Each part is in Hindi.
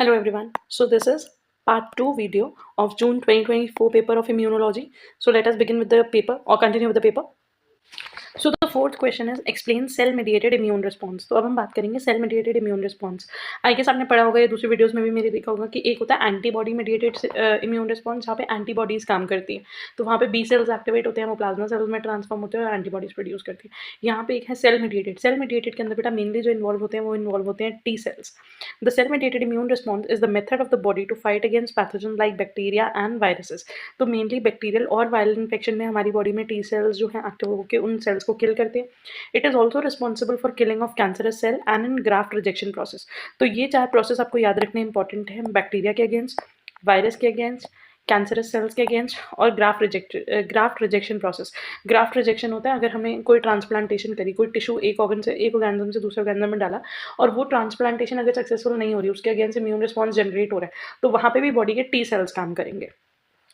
Hello everyone. So this is part 2 video of June 2024 paper of immunology. So let us begin with the paper or continue with the paper. So the fourth question is explain cell mediated immune response. तो अब हम बात करेंगे cell mediated immune response. I guess आपने पढ़ा होगा ये दूसरी वीडियोस में भी मेरे देखा होगा कि एक होता है एंटीबॉडी mediated immune response जहाँ पे एंटीबॉडीज काम करती है, तो वहाँ पे बी सेल्स एक्टिवेट होते हैं, वो प्लाज्मा सेल्स में ट्रांसफॉर्म होते हैं और एंटीबॉडीज प्रोड्यूस करती है। यहाँ पे एक है सेल mediated. सेल mediated के अंदर बेटा मेनली जो इन्वॉल्व होते हैं वो इन्वॉल्व होते हैं T cells. The cell mediated immune response is the method of the body to fight against pathogens like bacteria and viruses. तो मेनली बैक्टीरियल और वायरल इन्फेक्शन में हमारी बॉडी में टी सेल्स जो हैं एक्टिव होकर उन सेल्स को किल करते हैं. It is also responsible for killing of cancerous cell and in graft rejection process. तो ये चार प्रोसेस आपको याद रखने इंपॉर्टेंट है. बैक्टीरिया के अगेंस्ट, वायरस के अगेंस्ट, कैंसरस सेल्स के अगेंस्ट और graft rejection process. Graft rejection होता है अगर हमें कोई ट्रांसप्लांटेशन करी, कोई टिश्यू एक ऑर्गेनिज्म से दूसरे ऑर्गेनिज्म में डाला और वो ट्रांसप्लांटेशन अगर सक्सेसफुल नहीं हो रही, उसके अगेंस्ट इम्यून रिस्पॉन्स जनरेट हो रहा है, तो वहाँ पे भी बॉडी के टी सेल्स काम करेंगे.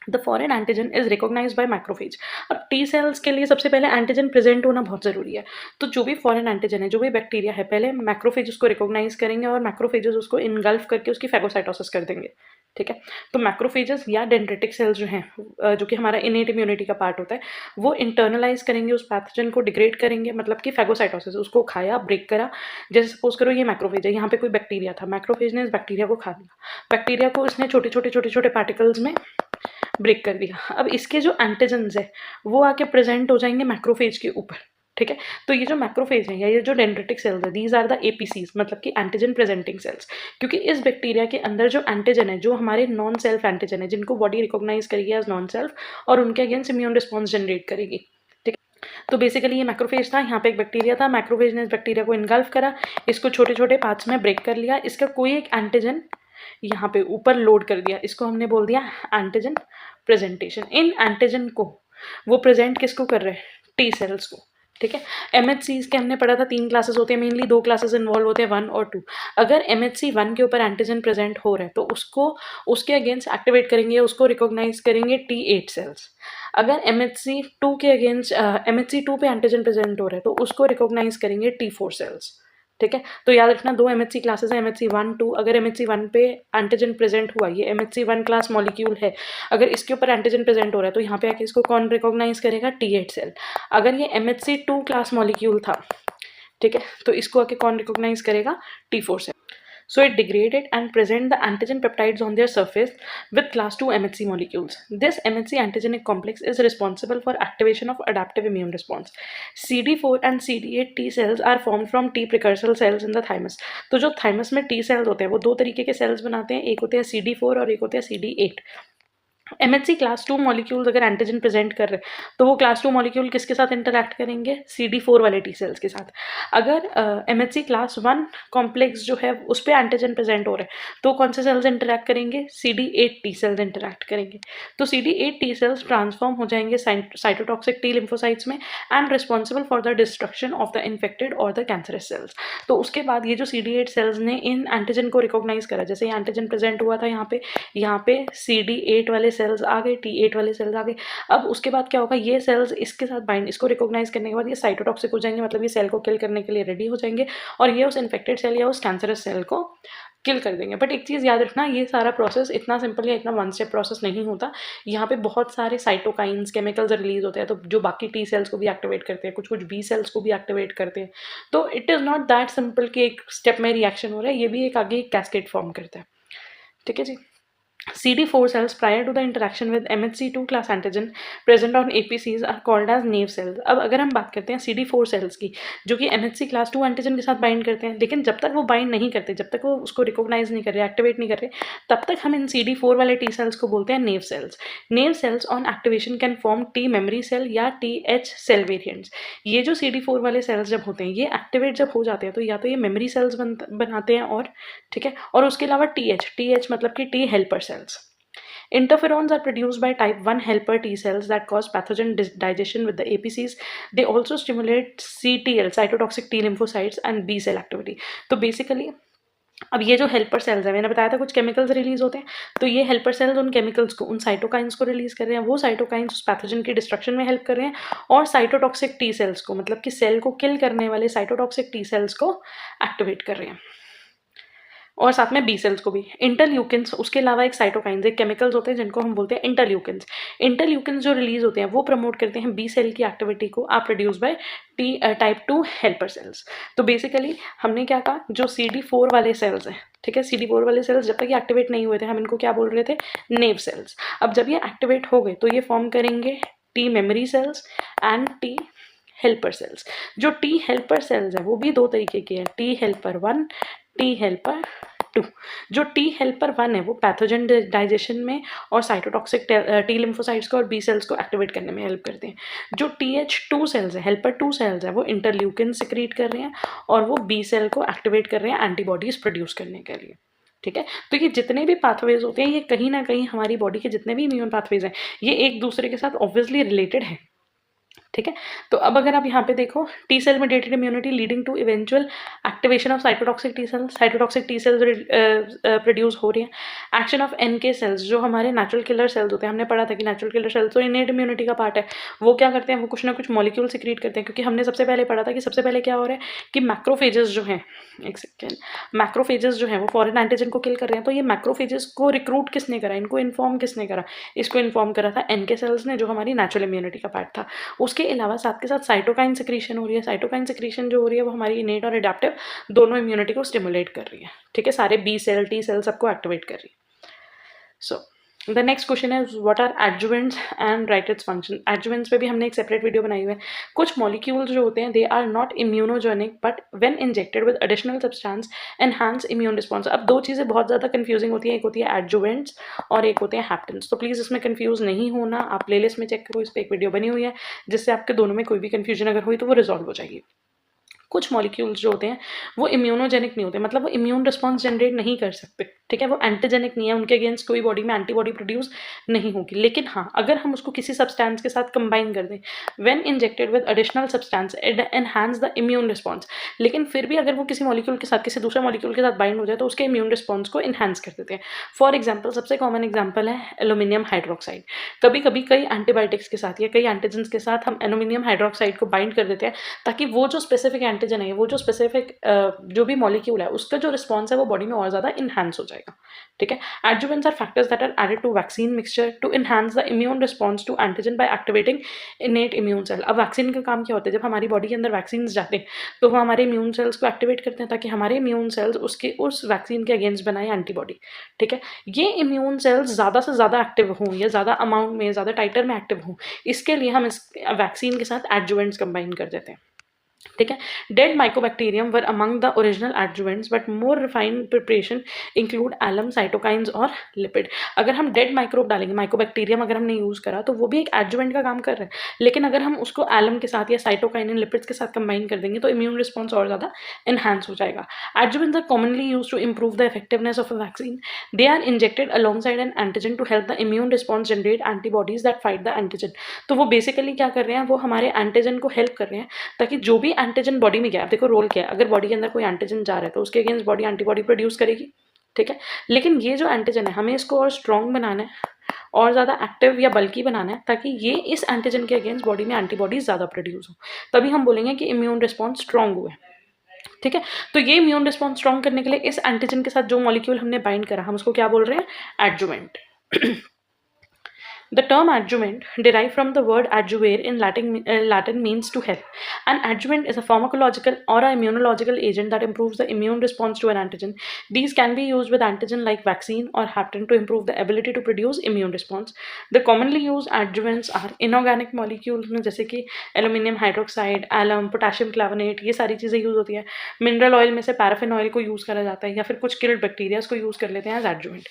The foreign antigen is recognise by macrophage. अब टी सेल्स के लिए सबसे पहले एंटीजन प्रेजेंट होना बहुत ज़रूरी है. तो जो भी फॉरेन एंटीजन है, जो भी बैक्टीरिया है, पहले मैक्रोफेज उसको रिकॉग्नाइज करेंगे और मैक्रोफेजेस उसको इनगल्फ करके उसकी फैगोसाइटोसिस कर देंगे. ठीक है. तो मैक्रोफेजेस या डेंड्रिटिक सेल्स जो हैं, जो कि हमारा इनेट इम्यूनिटी का पार्ट होता है, वो इंटरनलाइज करेंगे उस पैथोजन को, डिग्रेड करेंगे, मतलब कि फैगोसाइटोसिस, उसको खाया, ब्रेक करा. जैसे सपोज करो ये मैक्रोफेज है, यहाँ पे कोई बैक्टीरिया था, मैक्रोफेज ने इस बैक्टीरिया को खा लिया, बैक्टीरिया को इसने छोटे छोटे पार्टिकल्स में ब्रेक कर दिया. अब इसके जो एंटीजन्स है वो आके प्रेजेंट हो जाएंगे मैक्रोफेज के ऊपर. ठीक है. तो ये जो मैक्रोफेज है या ये जो डेंड्रिटिक सेल्स है, दीज आर द एपीसीज, मतलब कि एंटीजन प्रेजेंटिंग सेल्स. क्योंकि इस बैक्टीरिया के अंदर जो एंटीजन है, जो हमारे नॉन सेल्फ एंटीजन है, जिनको बॉडी रिकॉग्नाइज करेगी एज नॉन सेल्फ और उनके अगेंस्ट इम्यून रिस्पॉन्स जनरेट करेगी. ठीक है. तो बेसिकली ये मैक्रोफेज था, यहाँ पे एक बैक्टीरिया था, मैक्रोफेज ने इस बैक्टीरिया को इनगल्फ करा, इसको छोटे छोटे पार्ट्स में ब्रेक कर लिया, इसका कोई एक एंटीजन यहाँ पे ऊपर लोड कर दिया, इसको हमने बोल दिया एंटीजन प्रेजेंटेशन. इन एंटीजन को वो प्रेजेंट किसको कर रहे हैं? टी सेल्स को. ठीक है. एमएचसीज के हमने पढ़ा था 3 क्लासेस होते हैं, मेनली 2 क्लासेस इन्वॉल्व होते हैं, 1 और 2. अगर एमएचसी 1 के ऊपर एंटीजन प्रेजेंट हो रहा है तो उसको उसके अगेंस्ट एक्टिवेट करेंगे, उसको रिकॉग्नाइज करेंगे T8 सेल्स. अगर एमएचसी 2 के अगेंस्ट एमएचसी 2 पे एंटीजन प्रेजेंट हो रहा है तो उसको रिकॉग्नाइज करेंगे T4 सेल्स. ठीक है. तो याद रखना 2 एमएचसी क्लासेस है, एमएचसी 1, 2. अगर एमएचसी 1 पे एंटीजन प्रेजेंट हुआ, ये एमएचसी 1 क्लास मॉलिक्यूल है, अगर इसके ऊपर एंटीजन प्रेजेंट हो रहा है तो यहाँ पे आके इसको कौन रिकॉग्नाइज करेगा? T8 cell. अगर ये एमएचसी 2 क्लास मॉलिक्यूल था, ठीक है, तो इसको आके कौन रिकॉग्नाइज करेगा? T4 cell. So it degraded and present the antigen peptides on their surface with class 2 MHC molecules. This MHC antigenic complex is responsible for activation of adaptive immune response. CD4 and CD8 T cells are formed from T precursor cells in the thymus. तो जो thymus में T cells होते हैं वो 2 तरीके के cells बनाते हैं, एक होते हैं CD4 और एक होते हैं CD8. एमएचसी क्लास 2 मॉलिक्यूल्स अगर एंटीजन प्रेजेंट कर रहे हैं तो वो क्लास 2 मॉलिक्यूल किसके साथ इंटरैक्ट करेंगे? CD4 वाले टी सेल्स के साथ. अगर एमएचसी क्लास 1 कॉम्प्लेक्स जो है उस पर एंटीजन प्रेजेंट हो रहे हैं तो कौन से सेल्स इंटरैक्ट करेंगे? CD8 टी सेल्स इंटरैक्ट करेंगे. तो CD8 टी सेल्स ट्रांसफॉर्म हो जाएंगे साइटोटॉक्सिक टी लिम्फोसाइट्स में and responsible for the destruction of the infected और द कैंसरस सेल्स. तो उसके बाद ये जो CD8 सेल्स ने इन एंटीजन को रिकॉग्नाइज करा, जैसे ये एंटीजन प्रेजेंट हुआ था यहाँ पे CD8 वाले सेल्स आ गए, T8 वाले सेल्स आ गए. अब उसके बाद क्या होगा? ये सेल्स इसके साथ बाइंड, इसको रिकॉग्नाइज करने के बाद ये साइटोटॉक्सिक हो जाएंगे, मतलब ये सेल को किल करने के लिए रेडी हो जाएंगे और ये उस इन्फेक्टेड सेल या उस कैंसरस सेल को किल कर देंगे. बट एक चीज़ याद रखना, ये सारा प्रोसेस इतना सिंपल या इतना वन स्टेप प्रोसेस नहीं होता. यहाँ पे बहुत सारे साइटोकाइंस केमिकल्स रिलीज होते हैं, तो जो बाकी टी सेल्स को भी एक्टिवेट करते हैं, कुछ कुछ बी सेल्स को भी एक्टिवेट करते हैं. तो it is not that simple कि एक स्टेप में रिएक्शन हो रहा है, ये भी एक आगे एक कैस्केड फॉर्म करता है. ठीक है जी. CD4 cells prior to the interaction with MHC2 class antigen present on APCs are called as naive cells. अब अगर हम बात करते हैं CD4 cells की, जो कि MHC class 2 antigen के साथ बाइंड करते हैं, लेकिन जब तक वो बाइंड नहीं करते, जब तक वो उसको रिकॉग्नाइज नहीं कर रहे, एक्टिवेट नहीं कर रहे, तब तक हम इन CD4 वाले T cells को बोलते हैं naive cells. Naive cells on activation can form T memory cell या TH cell variants. ये जो CD4 वाले cells जब होते हैं, ये एक्टिवेट जब हो जाते हैं तो या तो ये मेमोरी सेल्स बनाते हैं, और ठीक है, और उसके अलावा TH मतलब कि T helper cells. Interferons are produced by type 1 helper T cells that cause pathogen digestion with the APCs. They also stimulate CTL, cytotoxic T lymphocytes, and B cell activity. तो बेसिकली अब ये जो हेल्पर सेल्स है, मैंने बताया था कुछ केमिकल्स रिलीज होते हैं, तो ये हेल्पर सेल्स उन केमिकल्स को, उन साइटोकाइंस को रिलीज कर रहे हैं. वो साइटोकाइंस उस पैथोजन की डिस्ट्रक्शन में हेल्प कर रहे हैं और साइटोटॉक्सिक टी सेल्स को, मतलब कि सेल को किल करने वाले साइटोटॉक्सिक टी सेल्स को एक्टिवेट कर रहे हैं. और साथ में बी सेल्स को भी। इंटरल्यूकिन्स, उसके अलावा एक साइटोकाइन्स, एक केमिकल्स होते हैं जिनको हम बोलते हैं इंटरल्यूकिन्स। इंटरल्यूकिन्स जो रिलीज होते हैं वो प्रमोट करते हैं बी सेल की एक्टिविटी को, are produce by type 2 helper cells. तो बेसिकली हमने क्या कहा, जो CD4 वाले सेल्स हैं, ठीक है, CD4 वाले सेल्स जब तक ये एक्टिवेट नहीं हुए थे हम इनको क्या बोल रहे थे, नेव सेल्स। अब जब ये एक्टिवेट हो गए तो ये फॉर्म करेंगे T memory cells and T helper cells. जो टी हेल्पर सेल्स है वो भी दो तरीके की है, टी हेल्पर 1, टी हेल्पर 2। जो टी हेल्पर 1 है वो पैथोजन डाइजेशन में और साइटोटॉक्सिक टी लिम्फोसाइट्स को और बी सेल्स को एक्टिवेट करने में हेल्प करते हैं। जो TH2 सेल्स है, हेल्पर 2 सेल्स है, वो इंटरल्यूकिन सिक्रीट कर रहे हैं और वो बी सेल को एक्टिवेट कर रहे हैं एंटीबॉडीज प्रोड्यूस करने के लिए। ठीक है, तो ये जितने भी पाथवेज होते हैं ये कहीं ना कहीं हमारी बॉडी के जितने भी इम्यून पाथवेज हैं ये एक दूसरे के साथ ऑब्वियसली रिलेटेड है। ठीक है, तो अब अगर आप यहाँ पे देखो, T cell mediated immunity leading to eventual activation of cytotoxic T cells produce हो रही है। एक्शन ऑफ NK सेल्स, जो हमारे नेचुरल किलर सेल्स होते हैं, हमने पढ़ा था कि नेचुरल किलर सेल्स तो इनेट इम्यूनिटी का पार्ट है, वो क्या करते हैं, वो कुछ ना कुछ मॉलिक्यूल सिक्रीट करते हैं। क्योंकि हमने सबसे पहले पढ़ा था कि सबसे पहले क्या हो रहा है कि मैक्रोफेजेस जो हैं, एक सेकेंड, मैक्रोफेजेस जो है वो फॉरेन एंटीजन को किल कर रहे हैं। तो ये मैक्रोफेजेस को रिक्रूट किसने करा, इनको इन्फॉर्म किसने करा, इसको इन्फॉर्म करा था NK सेल्स ने, जो हमारी नेचुरल इम्यूनिटी का पार्ट था। उसके अलावा साथ के साथ साइटोकाइन सिक्रीशन हो रही है। साइटोकाइन सिक्रीशन जो हो रही है वो हमारी इनेट और एडेप्टिव दोनों इम्यूनिटी को स्टिमुलेट कर रही है। ठीक है, सारे बी सेल टी सेल सबको एक्टिवेट कर रही है। सो द नेक्स्ट क्वेश्चन है what are adjuvants and right its function. Adjuvants पे भी हमने एक सेपरेट वीडियो बनाई हुई है। कुछ मॉलिक्यूल्स जो होते हैं they are not immunogenic but when injected with additional substance enhance immune response. अब दो चीज़ें बहुत ज़्यादा कंफ्यूजिंग होती है, एक होती है एडजुवेंट्स और एक होते हैं हैप्टेंस। तो प्लीज़ इसमें कंफ्यूज नहीं होना, आप प्लेलिस्ट में चेक करो, इस पर एक वीडियो बनी हुई है जिससे आपके दोनों में कोई भी कंफ्यूजन अगर हुई तो वो रिजॉल्व हो जाएगी। कुछ मॉलिक्यूल्स जो होते हैं वो इम्यूनोजेनिक नहीं होते, मतलब वो इम्यून रिस्पॉन्स जनरेट नहीं कर सकते। ठीक है, वो एंटीजेनिक नहीं है, उनके अगेंस्ट कोई बॉडी में एंटीबॉडी प्रोड्यूस नहीं होगी। लेकिन हाँ, अगर हम उसको किसी सब्सटेंस के साथ कंबाइन कर दें, when injected with additional substance it enhance the immune response. लेकिन फिर भी अगर वो किसी मॉलिक्यूल के साथ, किसी दूसरे मॉलिक्यूल के साथ बाइंड हो जाए तो उसके इम्यून रिस्पॉन्स को इन्हांस कर देते हैं। फॉर एग्जाम्पल, सबसे कॉमन एग्जाम्पल है एल्यूमिनियम हाइड्रोक्साइड। कभी कभी कई एंटीबायोटिक्स के साथ या कई एंटीजेंस के साथ हम एल्यूमिनियम हाइड्रोक्साइड को बाइंड कर देते हैं ताकि वो जो स्पेसिफिक एंटीजन है, वो जो स्पेसिफिक जो भी मॉलिक्यूल है उसका जो रिस्पॉन्स है वो बॉडी में और ज़्यादा इन्हांस हो जाएगा। ठीक है, adjuvants are factors that are added to vaccine mixture to enhance the immune response to antigen by activating innate immune cell. अब वैक्सीन का काम क्या होता है, जब हमारी बॉडी के अंदर वैक्सीन जाते हैं तो वो हमारे इम्यून सेल्स को एक्टिवेट करते हैं ताकि हमारे इम्यून सेल्स उसके उस वैक्सीन के अगेंस्ट बनाए एंटीबॉडी। ठीक है, ये इम्यून सेल्स ज़्यादा से ज़्यादा एक्टिव हों या ज़्यादा अमाउंट में, ज़्यादा टाइटर में एक्टिव हों, इसके लिए हम इस वैक्सीन के साथ एडजुवेंट्स कंबाइन कर देते हैं। ठीक है, dead mycobacterium were among the original adjuvants but more refined preparation include alum, cytokines और लिपिड। अगर हम डेड माइक्रोब डालेंगे, माइकोबैक्टीरियम अगर हमने यूज़ करा तो वो भी एक एडजुवेंट का काम कर रहा है, लेकिन अगर हम उसको एलम के साथ या साइटोकाइन एंड लिपिड्स के साथ कंबाइन कर देंगे तो इम्यून रिस्पॉन्स और ज़्यादा एनहांस हो जाएगा। Adjuvants are commonly use to improve the effectiveness of a vaccine. They are injected alongside an antigen to help the immune response generate antibodies that fight the antigen. तो वो बेसिकली क्या कर रहे हैं, वो हमारे एंटीजन को हेल्प कर रहे हैं ताकि जो भी एंटीजन बॉडी में गया, देखो रोल क्या है, अगर बॉडी के अंदर कोई एंटीजन जा रहा है तो उसके अगेंस्ट बॉडी एंटीबॉडी प्रोड्यूस करेगी। ठीक है, लेकिन ये जो एंटीजन है हमें इसको और स्ट्रॉन्ग बनाना है और ज़्यादा एक्टिव या बल्कि बनाना है ताकि ये इस एंटीजन के अगेंस्ट बॉडी में एंटीबॉडीज ज़्यादा प्रोड्यूस हो, तभी हम बोलेंगे कि इम्यून रिस्पॉन्स स्ट्रॉन्ग हुआ है। ठीक है, तो ये इम्यून रिस्पॉन्स स्ट्रॉन्ग करने के लिए इस एंटीजन के साथ जो मॉलिक्यूल हमने बाइंड करा हम उसको क्या बोल रहे हैं, adjuvant. The term adjuvant, derived from the word adjuvare in Latin means to help. An adjuvant is a pharmacological or a immunological agent that improves the immune response to an antigen. These can be used with antigen like vaccine or hapten to improve the ability to produce immune response. The commonly used adjuvants are inorganic molecules में जैसे कि एल्यूमिनियम हाइड्रोक्साइड, एलम, पोटेशियम क्लावनेट, ये सारी चीज़ें यूज़ होती है। मिनरल ऑयल में से पैराफिन ऑयल को यूज़ करा जाता है या फिर कुछ किल्ड बैक्टीरियाज को यूज़ कर लेते हैं एज एडजुवेंट।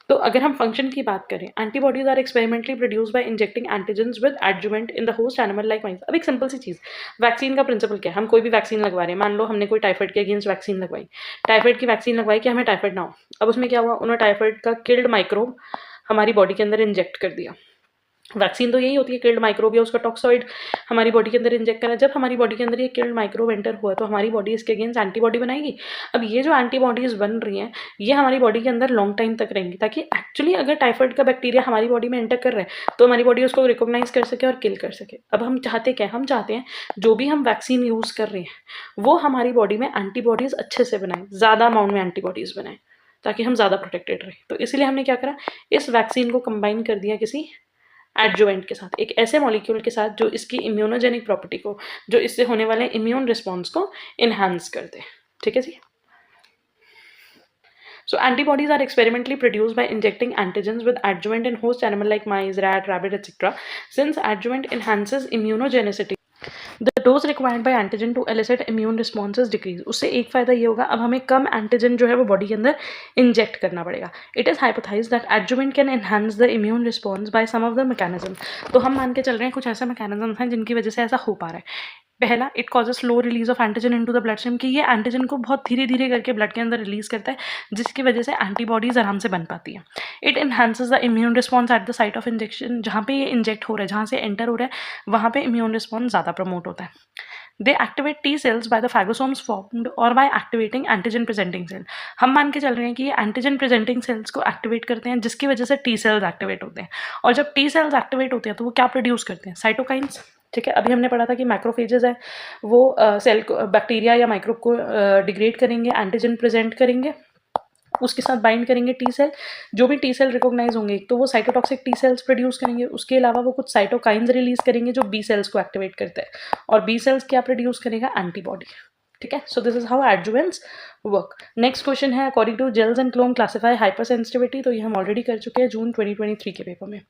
तो अगर हम फंक्शन की बात करें, antibodies are experimentally produce by injecting antigens with adjuvant in the host animal like mice. अब एक सिंपल सी चीज़, वैक्सीन का प्रिंसिपल क्या है, हम कोई भी वैक्सीन लगवा रहे हैं, मान लो हमने कोई टाइफाइड के अगेंस्ट वैक्सीन लगवाई, टाइफाइड की वैक्सीन लगवाई कि हमें टाइफाइड ना हो। अब उसमें क्या हुआ, उन्होंने टाइफाइड का किल्ड माइक्रोब हमारी बॉडी के अंदर इंजेक्ट कर दिया। वैक्सीन तो यही होती है, किल्ड माइक्रोब या उसका टॉक्सॉइड हमारी बॉडी के अंदर इंजेक्ट करा। जब हमारी बॉडी के अंदर ये किल्ड माइक्रोब एंटर हुआ तो हमारी बॉडी इसके अगेंस्ट एंटीबॉडी बनाएगी। अब ये जो एंटीबॉडीज बन रही हैं ये हमारी बॉडी के अंदर लॉन्ग टाइम तक रहेंगी, ताकि एक्चुअली अगर टाइफाइड का बैक्टीरिया हमारी बॉडी में एंटर कर रहा है तो हमारी बॉडी उसको रिकॉग्नाइज कर सके और किल कर सके। अब हम चाहते क्या, हम चाहते हैं जो भी हम वैक्सीन यूज़ कर रहे हैं वो हमारी बॉडी में एंटीबॉडीज़ अच्छे से बनाए, ज़्यादा अमाउंट में एंटीबॉडीज़ बनाए। ताकि हम ज़्यादा प्रोटेक्टेड रहें। तो इसीलिए हमने क्या करा, इस वैक्सीन को कंबाइन कर दिया किसी एडजुवेंट के साथ, एक ऐसे मॉलिक्यूल के साथ जो इसकी इम्यूनोजेनिक प्रॉपर्टी को, जो इससे होने वाले इम्यून रिस्पॉन्स को इन्हांस कर दे। ठीक है जी। So antibodies are experimentally produced by injecting antigens with adjuvant in host animal like mice, rat, rabbit, etc. Since adjuvant enhances immunogenicity, the dose required by antigen to elicit immune responses decrease. उससे एक फायदा ये होगा, अब हमें कम एंटीजन जो है वो बॉडी के अंदर इंजेक्ट करना पड़ेगा. It is hypothesised that adjuvant can enhance the immune response by some of the mechanism. तो हम मान के चल रहे हैं कुछ ऐसे मैकेनिज्म हैं जिनकी वजह से ऐसा हो पा रहा है. पहला, it causes slow release of antigen into the blood stream, कि ये एंटीजन को बहुत धीरे धीरे करके ब्लड के अंदर रिलीज करता है, जिसकी वजह से एंटीबॉडीज आराम से बन पाती है. It enhances the immune response at the site of injection, जहाँ पे ये इंजेक्ट हो रहा है, जहाँ से एंटर हो रहा है, वहाँ पे इम्यून रिस्पॉन्स ज़्यादा प्रमोट होता है. They activate T cells by the phagosomes formed और by activating antigen presenting cell. हम मान के चल रहे हैं कि ये एंटीजन प्रेजेंटिंग सेल्स को एक्टिवेट करते हैं, जिसकी वजह से टी सेल्स एक्टिवेट होते हैं. और जब टी सेल्स एक्टिवेट होते हैं तो वो क्या प्रोड्यूस करते हैं? साइटोकाइंस. ठीक है, अभी हमने पढ़ा था कि मैक्रोफेजेस है वो सेल को, बैक्टीरिया या माइक्रोब को डिग्रेड करेंगे, एंटीजन प्रेजेंट करेंगे, उसके साथ बाइंड करेंगे टी सेल. जो भी टी सेल रिकॉग्नाइज होंगे तो वो साइटोटॉक्सिक टी सेल्स प्रोड्यूस करेंगे. उसके अलावा वो कुछ साइटोकाइंस रिलीज करेंगे जो बी सेल्स को एक्टिवेट करते हैं. और बी सेल्स क्या प्रोड्यूस करेगा? एंटीबॉडी. ठीक है, so this is how adjuvants work. Next question है, according to Gell's and clone classify hypersensitivity. तो ये हम ऑलरेडी कर चुके हैं जून 2023 के पेपर में.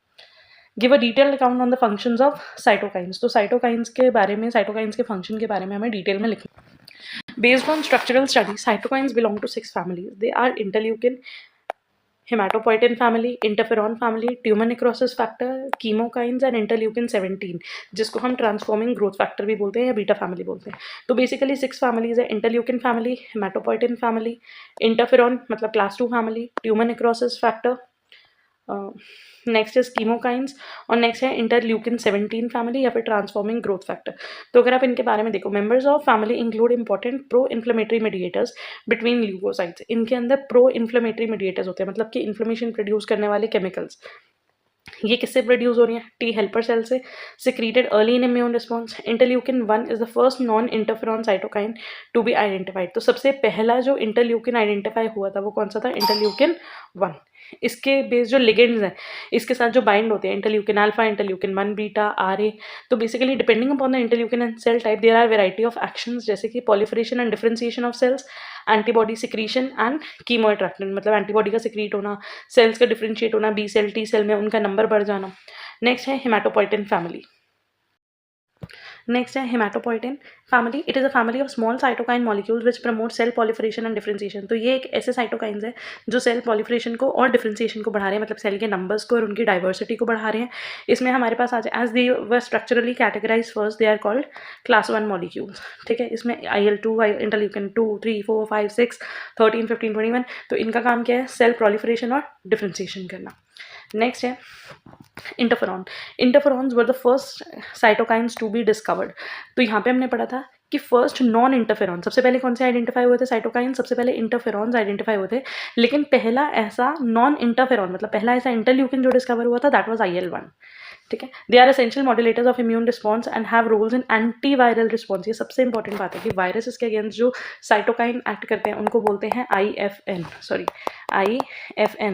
Give a detail account on the functions of cytokines. तो साइटोकाइंस के बारे में, साइटोकाइंस के फंक्शन के बारे में हमें डिटेल में लिखना. Based on structural studies, cytokines belong to 6 families. They are interleukin, hematopoietin family, interferon family, tumor necrosis factor, chemokines and interleukin 17, जिसको हम ट्रांसफॉर्मिंग ग्रोथ फैक्टर भी बोलते हैं या बीटा फैमिली बोलते हैं. तो बेसिकली 6 फैमिलीज है: इंटरल्यूकिन फैमिली, हेमाटोपोइटिन फैमिली, इंटरफेरॉन मतलब class 2 family, tumour necrosis factor, next is chemokines, और नेक्स्ट है इंटरल्यूकिन 17 फैमिली या फिर ट्रांसफॉर्मिंग ग्रोथ फैक्टर. तो अगर आप इनके बारे में देखो, members of family include important pro inflammatory mediators between leukocytes. इनके अंदर प्रो इन्फ्लेमेटरी मीडिएटर्स होते हैं, मतलब कि इन्फ्लेमेशन प्रोड्यूस करने वाले केमिकल्स. ये किससे प्रोड्यूस हो रही हैं? टी हेल्पर सेल से, secreted early in immune response. Interleukin 1 is the first non interferon cytokine to be identified. तो सबसे पहला जो इंटरल्यूकिन आइडेंटिफाई हुआ था वो कौन सा था? इंटरल्यूकिन 1. इसके बेस जो लिगेंड्स हैं इसके साथ जो बाइंड होते हैं, interleukin alpha, interleukin 1 beta, are a. तो basically depending upon the interleukin and cell type there are variety of actions, जैसे कि proliferation and differentiation of cells, antibody secretion and chemoattractant, मतलब एंटीबॉडी का सिक्रीट होना, सेल्स का डिफरेंशिएट होना, बी सेल टी सेल में उनका नंबर बढ़ जाना. नेक्स्ट है हेमाटोपोइटिन फैमिली. नेक्स्ट है haematopoietin family. It is a family of small cytokine molecules which promote cell proliferation and differentiation. तो ये एक ऐसे साइटोकाइंस है जो सेल पॉलिफरेशन को और डिफरेंशिएशन को बढ़ा रहे हैं, मतलब सेल के नंबर्स को और उनकी डाइवर्सिटी को बढ़ा रहे हैं. इसमें हमारे पास आ जाए, as they were structurally categorise first, they are called class 1 molecules. ठीक है, इसमें IL-2, इंटरल्यूकिन 2, 3, 4, 5, 6, 13, 15, 21. तो इनका काम क्या है? सेल पॉलिफरेशन और डिफरेंशिएशन करना. नेक्स्ट है interferon. Interferons were the first cytokines to be discovered. तो यहाँ पे हमने पढ़ा था कि फर्स्ट नॉन इंटरफेरॉन, सबसे पहले कौन से आइडेंटिफाई हुए थे साइटोकाइन? सबसे पहले इंटरफेरॉन्स आइडेंटिफाई हुए थे, लेकिन पहला ऐसा नॉन इंटरफेरॉन, मतलब पहला ऐसा इंटरल्यूकिन जो डिस्कवर हुआ था, दैट वाज IL-1. ठीक है, they are essential modulators of immune response and have roles in antiviral response. ये सबसे इंपॉर्टेंट बात है कि वायरसेस के अगेंस्ट जो साइटोकाइन एक्ट करते हैं उनको बोलते हैं IFN,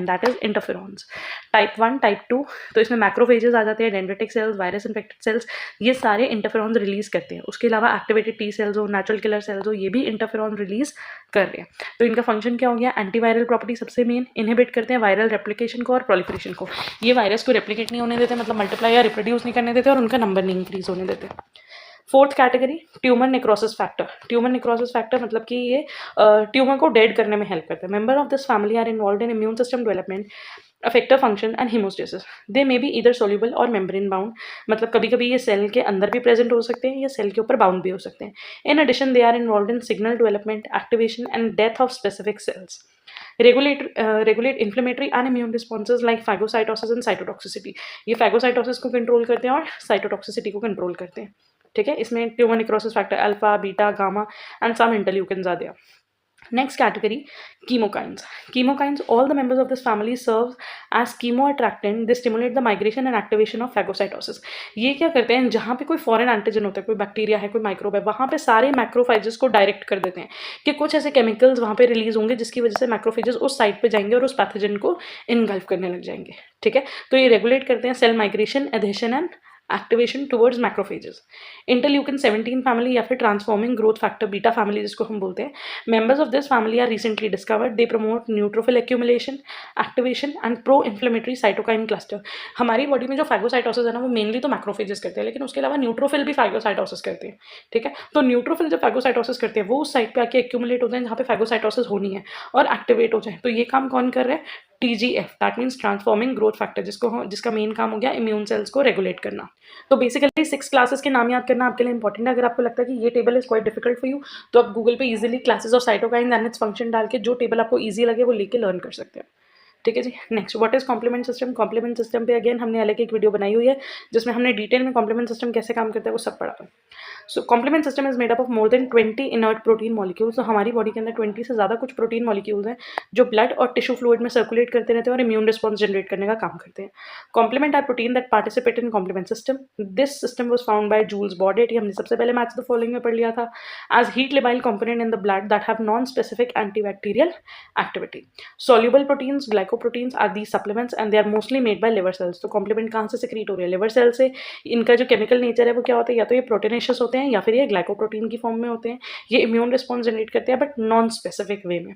that is interferons. Type 1, type 2, तो इसमें मैक्रोफेजेस आ जाते हैं, dendritic cells, virus infected cells, ये सारे इंटरफेरॉन्स रिलीज करते हैं. उसके अलावा एक्टिवेटेड टी सेल्स हो, नेचुरल किलर सेल्स हो, ये भी इंटरफेरॉन रिलीज कर रहे हैं. तो इनका फंक्शन क्या हो गया? एंटीवायरल प्रॉपर्टी सबसे मेन, इनहिबिट करते हैं वायरल रेप्लिकेशन को और प्रोलिफरेशन को. ये वायरस को रेप्लिकेट नहीं होने देते, मतलब मल्टीप्लाई या रिप्रोड्यूस नहीं करने देते, और उनका नंबर नहीं इंक्रीज होने देते. Fourth category, tumour necrosis factor. Tumour necrosis factor मतलब कि ये ट्यूमर को डेड करने में हेल्प करते हैं. Member of this family are involve in immune system development, affective function and haemostasis. They may be either soluble और मेम्ब्रेन बाउंड, मतलब कभी कभी ये सेल के अंदर भी प्रेजेंट हो सकते हैं या सेल के ऊपर बाउंड भी हो सकते हैं. In addition they are involve in signal development, activation and death of specific cells. Regulate inflammatory and immune responses like phagocytosis and cytotoxicity. ये फैगोसाइटोसिस को कंट्रोल करते हैं और साइटोटॉक्सिसिटी को कंट्रोल करते हैं. ठीक है, इसमें tumour necrosis factor alpha, beta, gamma and some interleukins are there. Next category, chemokines. Chemokines, all the members of this family serve as chemoattractant. They stimulate the migration and activation of phagocytosis. ये क्या करते हैं, जहाँ पे कोई फॉरेन एंटीजन होता है, कोई बैक्टीरिया है, कोई माइक्रोब है, वहाँ पे सारे मैक्रोफेजेस को डायरेक्ट कर देते हैं कि कुछ ऐसे केमिकल्स वहाँ पे रिलीज होंगे जिसकी वजह से मैक्रोफेजेस उस साइट पे जाएंगे और उस पैथोजन को इनगल्फ करने लग जाएंगे, ठीक है। तो ये रेगुलेट करते हैं cell migration, adhesion and activation towards macrophages. Interleukin 17 family या फिर transforming growth factor beta family जिसको हम बोलते हैं, members of this family are recently discovered. They promote neutrophil accumulation, activation and pro inflammatory cytokine cluster. हमारी बॉडी में जो फैगोसाइटोसिस है ना, वो मेनली तो मैक्रोफेजेस करते हैं, लेकिन उसके अलावा न्यूट्रोफिल भी फैगोसाइटोसिस करते हैं, ठीक है। तो न्यूट्रोफिल जब फैगोसाइटोसिस करते हैं वो उस साइट पे आके एक्यूमुलेट होते हैं जहाँ पे फैगोसाइटोसिस होनी है और एक्टिवेट हो जाए। तो ये काम कौन कर रहा है, TGF, that means transforming growth factor, जिसका मेन काम हो गया इम्यून सेल्स को रेगुलेट करना। तो बेसिकली 6 क्लासेस के नाम याद करना आपके लिए इंपॉर्टेंट है। अगर आपको लगता है कि ये table is quite difficult for you, तो आप गूगल पे easily classes of cytokine and its function डाल के जो टेबल आपको ईजी लगे वो लेके लर्न कर सकते हैं, ठीक है जी। Next, what is complement system. Complement system पे अगेन हमने अलग एक वीडियो बनाई हुई है जिसमें हमने डिटेल में कॉम्प्लीमेंट सिस्टम कैसे काम करता है वो सब पढ़ा है। So complement system is made up of more than 20 inert protein molecules. तो हमारी बॉडी के अंदर 20 से ज़्यादा कुछ प्रोटीन मॉलिक्यूल्स हैं जो ब्लड और टिश्यू फ्लूइड में सर्कुलेट करते रहते हैं और इम्यून रिस्पॉन्स जनरेट करने का काम करते हैं। Complement are protein that participate in complement system. This system was found by Jules Bordet, ये हमने सबसे पहले मैच द फॉलोइंग में पढ़ लिया था, as heat labile component in the blood that have non specific antibacterial activity. Soluble proteins, glycoproteins are the supplements and they are mostly made by liver cells. तो कॉम्प्लीमेंट कहाँ से सिक्रीट हो रही है, लिवर सेल से। इनका जो केमिकल नेचर है वो क्या होता है, या तो ये प्रोटीनेशियस होते हैं या फिर ये ग्लाइकोप्रोटीन की फॉर्म में होते हैं। ये इम्यून रिस्पॉन्स जनरेट करते हैं बट नॉन स्पेसिफिक वे में,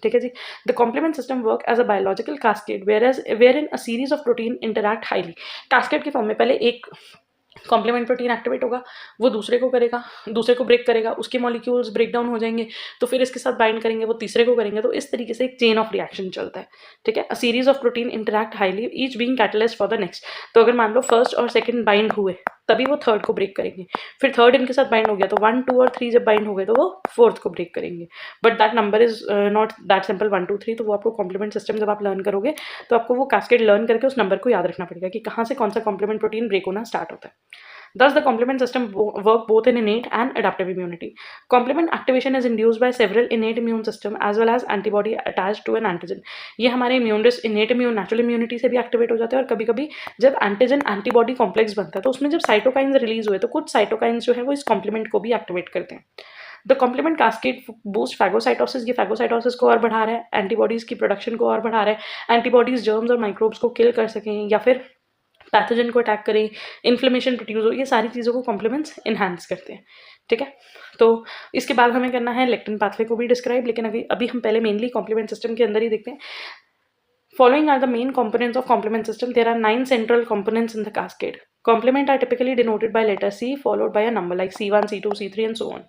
ठीक है जी। The complement system work as a biological cascade where in a series of protein interact highly. Cascade की फॉर्म में पहले एक कॉम्प्लीमेंट प्रोटीन एक्टिवेट होगा, वो दूसरे को करेगा, दूसरे को ब्रेक करेगा, उसके मॉलिक्यूल्स ब्रेक डाउन हो जाएंगे, तो फिर इसके साथ बाइंड करेंगे, वो तीसरे को करेंगे। तो इस तरीके से एक चेन ऑफ रिएक्शन चलता है, ठीक है। अ series of protein interact highly, each being catalyst for the next. तो अगर मान लो फर्स्ट और सेकंड बाइंड हुए तभी वो थर्ड को ब्रेक करेंगे, फिर थर्ड इनके साथ बाइंड हो गया तो 1, 2 और 3 जब बाइंड हो गए तो वो फोर्थ को ब्रेक करेंगे। But that number is not that simple 1, 2, 3। तो वो आपको कॉम्प्लीमेंट सिस्टम जब आप लर्न करोगे तो आपको वो कैस्केड लर्न करके उस नंबर को याद रखना पड़ेगा कि कहाँ से कौन सा कॉम्प्लीमेंट प्रोटीन ब्रेक होना स्टार्ट होता है। Thus, the complement system work both in innate and adaptive immunity. Complement activation is induced by several innate immune system as well as antibody attached to an antigen. ये हमारे innate immune natural immunity से भी एक्टिवेट हो जाते हैं और कभी कभी जब एंटीजन एंटीबॉडी कॉम्प्लेक्स बनता है तो उसमें जब साइटोकाइंस रिलीज हुए तो कुछ साइटोकाइंस जो है वो इस कॉम्प्लीमेंट को भी एक्टिवेट करते हैं। The complement cascade boost phagocytosis, ये फैगोसाइटोसिस को और बढ़ा रहा है, एंटीबॉडीज की प्रोडक्शन को और बढ़ा रहा है, एंटीबॉडीज जर्म्स और माइक्रोब्स को किल कर सकें या फिर पैथोजन को अटैक करें, इन्फ्लेमेशन प्रोड्यूस हो, ये सारी चीज़ों को कॉम्प्लीमेंट्स इन्हांस करते हैं, ठीक है। तो इसके बाद हमें करना है लेक्टिन पाथवे को भी डिस्क्राइब, लेकिन अभी हम पहले मेनली कॉम्प्लीमेंट सिस्टम के अंदर ही देखते हैं। Following are the main components of complement system. There are 9 central components in the cascade. Complement are typically denoted by letter C followed by a number like C1, C2, C3 and so on.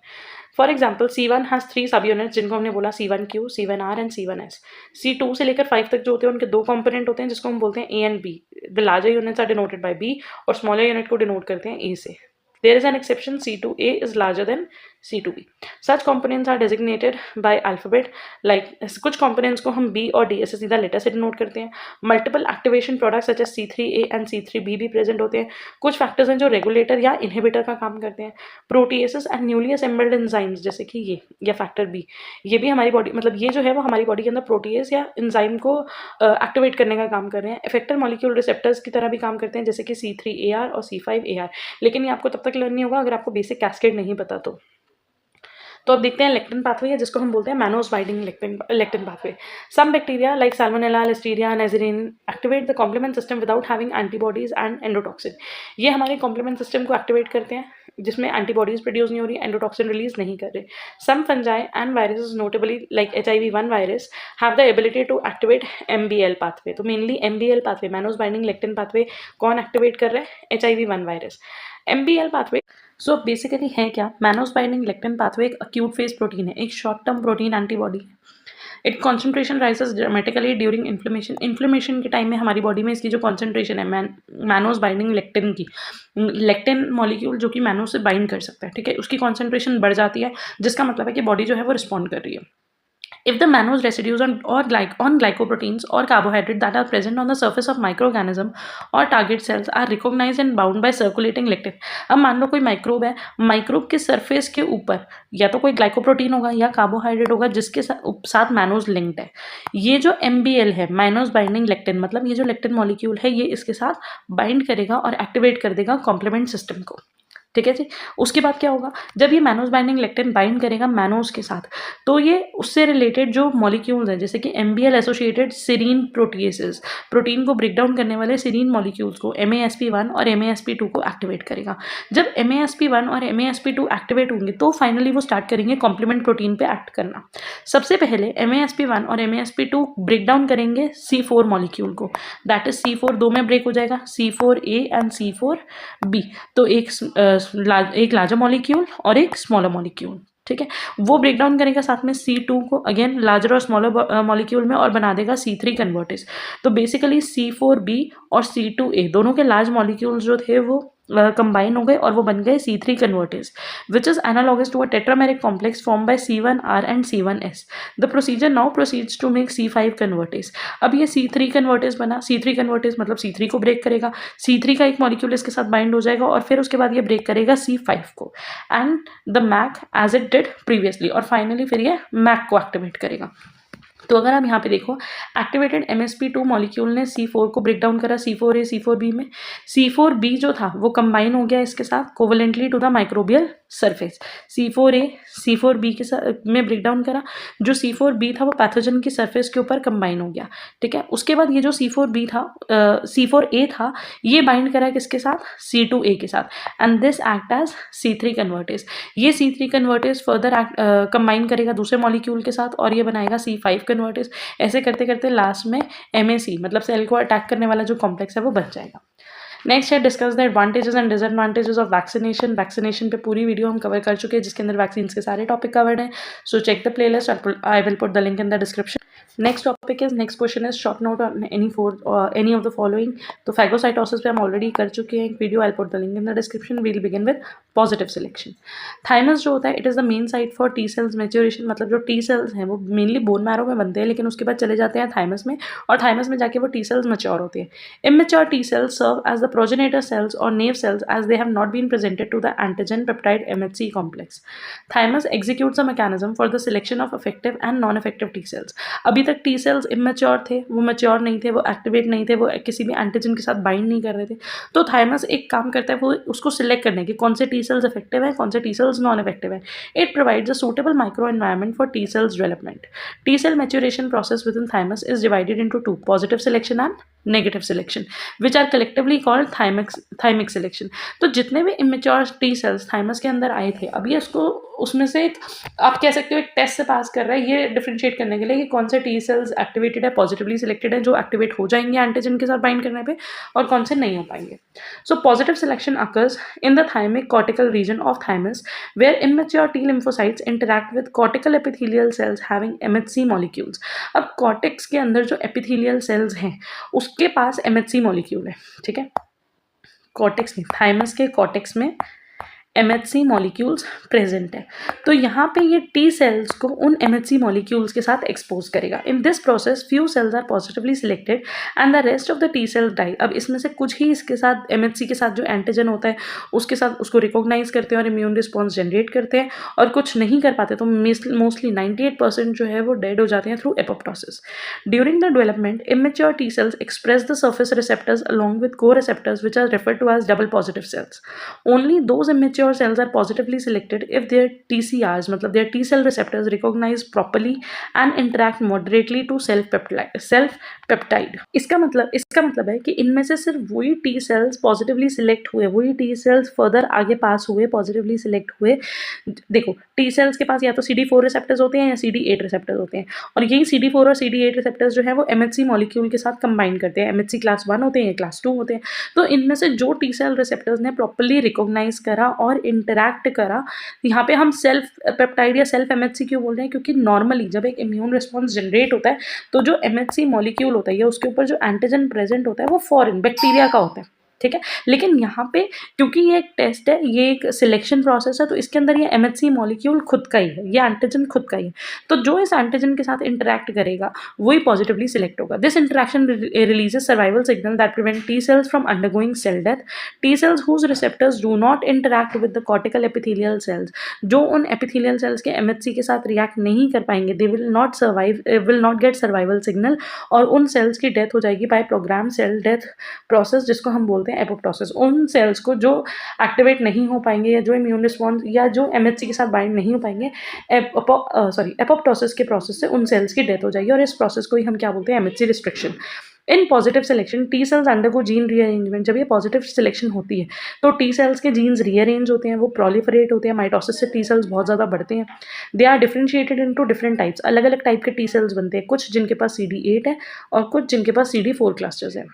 For example, C1 has 3 subunits जिनको हमने बोला C1Q, C1R and C1S. C2 से लेकर 5 तक जो होते हैं उनके 2 component होते हैं जिसको हम बोलते हैं A and B. The larger units are denoted by B और smaller unit को denote करते हैं A से. There is an exception, C2A is larger than C2B. Such components are designated by alphabet, like कुछ components को हम B और D ऐसे सीधा लेटर से डिनोट करते हैं। Multiple activation products such as C3A and C3B भी प्रेजेंट होते हैं। कुछ फैक्टर्स हैं जो रेगुलेटर या इनहिबिटर का काम करते हैं। प्रोटीएसेस एंड न्यूली असेंबल्ड एंजाइम्स जैसे कि ये या फैक्टर B, ये भी हमारी बॉडी मतलब ये जो है वो हमारी बॉडी के अंदर प्रोटीएस या एंजाइम को एक्टिवेट करने का काम कर रहे हैं। इफेक्टर मॉलिक्यूल रिसेप्टर्स की तरह भी काम करते हैं जैसे कि C3AR और C5AR, लेकिन ये आपको तब तक लर्न नहीं होगा अगर आपको बेसिक कैस्केड नहीं पता तो अब देखते हैं लेक्टिन पाथवे है जिसको हम बोलते हैं mannose binding lectin pathway. Some bacteria like salmonella, listeria, neisseria activate the complement system without having antibodies and endotoxin. ये हमारे कॉम्प्लीमेंट सिस्टम को एक्टिवेट करते हैं जिसमें एंटीबॉडीज प्रोड्यूस नहीं हो रही, एंडोटॉक्सिन रिलीज नहीं कर रहे। Some fungi and viruses notably like HIV-1 virus have the ability to activate MBL pathway. तो mainly MBL pathway mannose binding lectin pathway कौन एक्टिवेट कर रहा है, HIV-1 virus. MBL pathway so basically है क्या, मैनोस बाइंडिंग लेक्टिन पाथवे एक अक्यूट फेज प्रोटीन है, एक शॉर्ट टर्म प्रोटीन एंटीबॉडी है। It concentration rises dramatically during inflammation के टाइम में हमारी बॉडी में इसकी जो कॉन्सेंट्रेशन है मैनोस बाइंडिंग लेक्टिन की, लेक्टिन मॉलिक्यूल जो कि मैनोस से बाइंड कर सकता है, ठीक है, उसकी कॉन्सेंट्रेशन बढ़ जाती है जिसका मतलब है कि बॉडी जो है वो रिस्पॉन्ड कर रही है। If the mannose residues on glycoproteins or carbohydrate that are present on the surface of microorganism or target cells are recognized and bound by circulating lectin. अब मान लो कोई माइक्रोब है, माइक्रोब के सरफेस के ऊपर या तो कोई ग्लाइकोप्रोटीन होगा या कार्बोहाइड्रेट होगा जिसके साथ मैनोज लिंक्ड है. ये जो MBL है, मैनोज बाइंडिंग लेक्टिन, मतलब ये जो लेक्टिन मॉलिक्यूल है ये इसके साथ बाइंड करेगा और एक्टिवेट कर देगा कॉम्प्लीमेंट सिस्टम को. ठीक है जी. उसके बाद क्या होगा, जब ये मैनोज बाइंडिंग लेक्टिन बाइंड करेगा मैनोज के साथ, तो ये उससे रिलेटेड जो मॉलिक्यूल्स हैं जैसे कि MBL एसोसिएटेड सीरीन प्रोटीएसेस, प्रोटीन को ब्रेक डाउन करने वाले सीरीन मॉलिक्यूल्स को MASP1 और MASP2 को एक्टिवेट करेगा. जब MASP1 और MASP2 एक्टिवेट होंगे तो फाइनली वो स्टार्ट करेंगे कॉम्प्लीमेंट प्रोटीन पे एक्ट करना. सबसे पहले MASP1 और MASP2 ब्रेक डाउन करेंगे C4 मॉलिक्यूल को, दैट इज C4 दो में ब्रेक हो जाएगा, C4A एंड C4B. तो एक लार्जर मॉलिक्यूल और एक स्मॉलर मॉलिक्यूल. ठीक है, वो ब्रेक डाउन करेगा साथ में C2 को अगेन लार्जर और स्मॉलर मॉलिक्यूल में और बना देगा C3 कन्वर्टेज. तो बेसिकली C4B और C2A दोनों के लार्ज मॉलिक्यूल्स जो थे वो कंबाइन हो गए और वो बन गए C3 convertase which is analogous to a tetrameric complex form by C1R and C1S. The procedure now proceeds to make C5 convertase. अब ये C3 कन्वर्टेज बना, C3 कन्वर्टेज मतलब C3 को ब्रेक करेगा, C3 का एक मॉलिक्यूल इसके साथ बाइंड हो जाएगा और फिर उसके बाद ये ब्रेक करेगा C5 को and the MAC as it did previously, और फाइनली फिर ये मैक को एक्टिवेट करेगा. तो अगर आप यहाँ पे देखो, एक्टिवेटेड MSP2 मॉलिक्यूल ने C4 को ब्रेक डाउन करा C4A C4B में. C4B जो था वो कंबाइन हो गया इसके साथ covalently to the microbial surface. C4A C4B के साथ में ब्रेक डाउन करा, जो C4B था वो पैथोजन की सरफेस के ऊपर कंबाइन हो गया. ठीक है, उसके बाद ये जो C4B था C4A था ये बाइंड करा किसके साथ, C2A के साथ, and this act as C3 convertase. ये C3 कन्वर्टेज फर्दर कंबाइन करेगा दूसरे मॉलिक्यूल के साथ और ये बनाएगा C5 कन्वर्टेज. ऐसे करते करते लास्ट में MAC मतलब सेल को अटैक करने वाला जो कॉम्प्लेक्स है वो बन जाएगा. नेक्स्ट है discuss the advantages and disadvantages of vaccination. Vaccination पे पूरी वीडियो हम कवर कर चुके हैं जिसके अंदर वैक्सीन के सारे टॉपिक कवर्ड हैं. So check the playlist, I will put the link in the description. Next topic is, next question is short note on any of the following. तो फैगोसाइटोसिस पे हम ऑलरेडी कर चुके हैं एक video, I put the link in the description. We'll begin with positive selection. Thymus जो होता है it is the main site for T cells maturation, मतलब जो टी सेल्स हैं वो मेनली बोन मैरो में बनते हैं लेकिन उसके बाद चले जाते हैं थाइमस में और थाइमस में जाके वो टी सेल्स मैच्योर होते हैं. Immature T cells serve as the progenitor cells or nerve cells as they have not been presented to the antigen peptide MHC complex. Thymus executes a mechanism for the selection of effective and non-effective T cells. अभी तक T cells immature थे, वो mature नहीं थे, वो activate नहीं थे, वो किसी भी antigen के साथ bind नहीं कर रहे थे. तो thymus एक काम करता है, वो उसको select करने की कौन से T cells effective है, कौन से T cells non-effective है. It provides a suitable microenvironment for T cells development. T cell maturation process within thymus is divided into two: positive selection and negative selection, which are collectively called thymic selection. तो जितने भी इमेच्योर टी सेल्स थाइमस के अंदर आए थे, अभी इसको उसमें से आप कह सकते हो एक टेस्ट से पास कर रहा है ये डिफरेंशिएट करने के लिए कि कौन से टी सेल्स एक्टिवेटेड है, पॉजिटिवली सिलेक्टेड है, जो एक्टिवेट हो जाएंगे एंटीजन के साथ बाइंड करने पे, और कौन से नहीं हो पाएंगे. So positive selection occurs in the thymic cortical region of thymus where immature T lymphocytes interact with cortical epithelial cells having MHC molecules. अब कॉर्टेक्स के अंदर जो एपिथेलियल सेल्स हैं उसके पास MHC मॉलिक्यूल है. ठीक है, कॉर्टेक्स नहीं, थाइमस के कॉर्टेक्स में MHC मॉलिक्यूल्स प्रेजेंट है. तो यहाँ पे ये टी सेल्स को उन MHC मॉलिक्यूल्स के साथ एक्सपोज करेगा. In this process few cells are positively selected and the rest of the T cells die. अब इसमें से कुछ ही इसके साथ MHC के साथ जो एंटीजन होता है उसके साथ उसको रिकॉग्नाइज करते हैं और इम्यून रिस्पॉन्स जनरेट करते हैं, और कुछ नहीं कर पाते तो मोस्टली 98% जो है वो डेड हो जाते हैं through apoptosis. During the development immature T cells express the surface receptors along with coreceptors which are referred to as double positive cells. Only those immature cells are positively selected if their TCRs मतलब their T cell receptors recognize properly and interact moderately to self peptide. इसका मतलब है कि इनमें से सिर्फ वही T cells पॉजिटिवली सिलेक्ट हुए, वही T cells फर्दर आगे पास हुए, पॉजिटिवली सिलेक्ट हुए. देखो T cells के पास या तो CD4 रिसेप्टर्स होते हैं या CD8 रिसेप्टर्स होते हैं, और यही CD4 और CD8 रिसेप्टर्स जो है वो MHC मॉलिक्यूल के साथ कंबाइन करते हैं. MHC क्लास 1 होते हैं या क्लास 2 होते हैं. तो इनमें से जो T cell रिसेप्टर्स ने प्रॉपरली रिकॉग्नाइज करा और इंटरैक्ट करा, यहाँ पे हम सेल्फ पेप्टाइड या सेल्फ MHC क्यों बोल रहे हैं, क्योंकि नॉर्मली जब एक इम्यून रिस्पॉन्स जनरेट होता है तो जो MHC मॉलिक्यूल होता है या उसके ऊपर जो एंटीजन प्रेजेंट होता है वो फॉरेन बैक्टीरिया का होता है. ठीक है। लेकिन यहाँ पे क्योंकि ये एक टेस्ट है, ये एक सिलेक्शन प्रोसेस है, तो इसके अंदर ये MHC मॉलिक्यूल खुद का ही है, ये एंटीजन खुद का ही है। तो जो इस एंटीजन के साथ इंटरैक्ट करेगा वही पॉजिटिवली सिलेक्ट होगा। This interaction releases survival signal that prevent T cells from undergoing cell death. T cells whose receptors do not interact with the cortical epithelial cells, जो उन एपिथेलियल सेल्स के MHC के साथ रिएक्ट नहीं कर पाएंगे, they will not get survival signal, और उन सेल्स की डेथ हो जाएगी by program cell death process, जिसको हम बोलते हैं एपोप्टोसिस। उन सेल्स को जो एक्टिवेट नहीं हो पाएंगे या जो इम्यून रिस्पॉन्स या जो MHC के साथ बाइंड नहीं हो पाएंगे, एपोप्टोसिस के प्रोसेस से उन सेल्स की डेथ हो जाएगी, और इस प्रोसेस को ही हम क्या बोलते हैं, MHC restriction. In positive selection T cells undergo gene rearrangement. जब ये पॉजिटिव सिलेक्शन होती है तो टी सेल्स के जीन्स रीअरेंज होते हैं, वो प्रोलिफरेट होते हैं, माइटोसिस से टी सेल्स बहुत ज़्यादा बढ़ते हैं। They are differentiated into different types, अलग अलग टाइप के टी सेल्स बनते हैं, कुछ जिनके पास CD8 है और कुछ जिनके पास CD4 क्लस्टर्स है।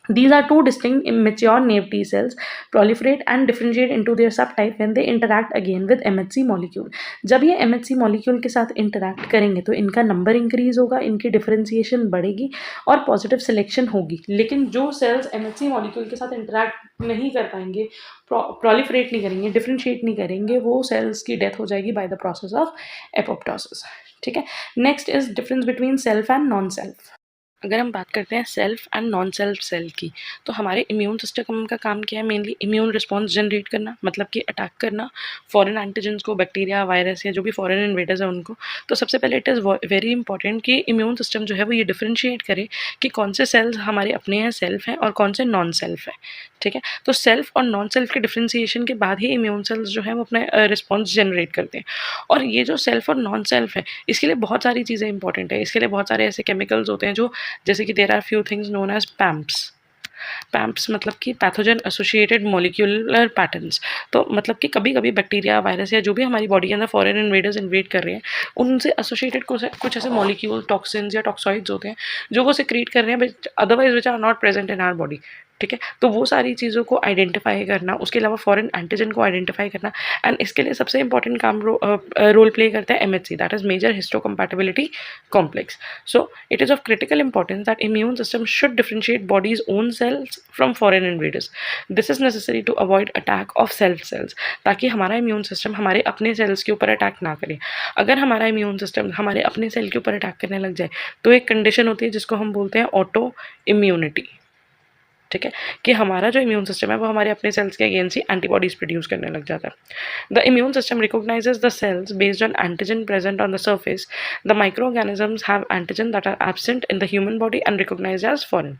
These are two distinct immature naive T cells proliferate and differentiate into their subtype when they interact again with MHC molecule. जब ये MHC molecule के साथ interact करेंगे तो इनका नंबर इंक्रीज होगा, इनकी डिफरेंशिएशन बढ़ेगी और पॉजिटिव सिलेक्शन होगी। लेकिन जो सेल्स MHC molecule के साथ इंटरैक्ट नहीं कर पाएंगे, proliferate नहीं करेंगे, डिफरेंशिएट नहीं करेंगे, वो सेल्स की डेथ हो जाएगी by the process of apoptosis. ठीक है। Next is difference between self and non self. अगर हम बात करते हैं self and non self cell की, तो हमारे इम्यून सिस्टम का काम क्या है, मेनली इम्यून रिस्पॉन्स जनरेट करना, मतलब कि अटैक करना फॉरेन एंटीजन्स को, बैक्टीरिया, वायरस या जो भी फॉरेन इन्वेडर्स हैं उनको। तो सबसे पहले इट इज़ वेरी इंपॉर्टेंट कि इम्यून सिस्टम जो है वो ये डिफरेंशिएट करे कि कौन से सेल्स हमारे अपने हैं, सेल्फ हैं, और कौन से नॉन सेल्फ है। ठीक है। तो सेल्फ और नॉन सेल्फ के डिफरेंशिएशन के बाद ही इम्यून सेल्स जो है वो अपने रिस्पॉन्स जनरेट करते हैं। और ये जो सेल्फ और नॉन सेल्फ है, इसके लिए बहुत सारी चीज़ें इंपॉर्टेंट है। इसके लिए बहुत सारे ऐसे केमिकल्स होते हैं जो, जैसे कि there are few things known as PAMPs. PAMPs मतलब कि पैथोजन एसोसिएटेड मॉलिक्यूलर पैटर्न्स। तो मतलब कि कभी कभी बैक्टीरिया, वायरस या जो भी हमारी बॉडी के अंदर फॉरेन इन्वेडर्स इन्वेड कर रहे हैं, उनसे एसोसिएटेड कुछ ऐसे मॉलिक्यूल, टॉक्सिन्स या टॉक्सॉइड्स होते हैं जो वो सिक्रीट कर रहे हैं, but otherwise which are not present in our body. ठीक है। तो वो सारी चीज़ों को आइडेंटिफाई करना, उसके अलावा फॉरेन एंटीजन को आइडेंटिफाई करना, एंड इसके लिए सबसे इंपॉर्टेंट काम रोल प्ले करता है MHC, that is major histocompatibility complex. So it is of critical importance that immune system should differentiate body's own cells from foreign invaders. This is necessary to avoid attack of self cells, ताकि हमारा इम्यून सिस्टम हमारे अपने सेल्स के ऊपर अटैक ना करे। अगर हमारा इम्यून सिस्टम हमारे अपने सेल के ऊपर अटैक करने लग जाए तो एक कंडीशन होती है जिसको हम बोलते हैं ऑटो इम्यूनिटी। ठीक है। कि हमारा जो इम्यून सिस्टम है वो हमारे अपने सेल्स के अगेंस्ट ही एंटीबॉडीज प्रोड्यूस करने लग जाता है। The immune system recognises the cells based on antigen present on the surface. The microorganisms have antigen that are absent in the human body and recognised as foreign.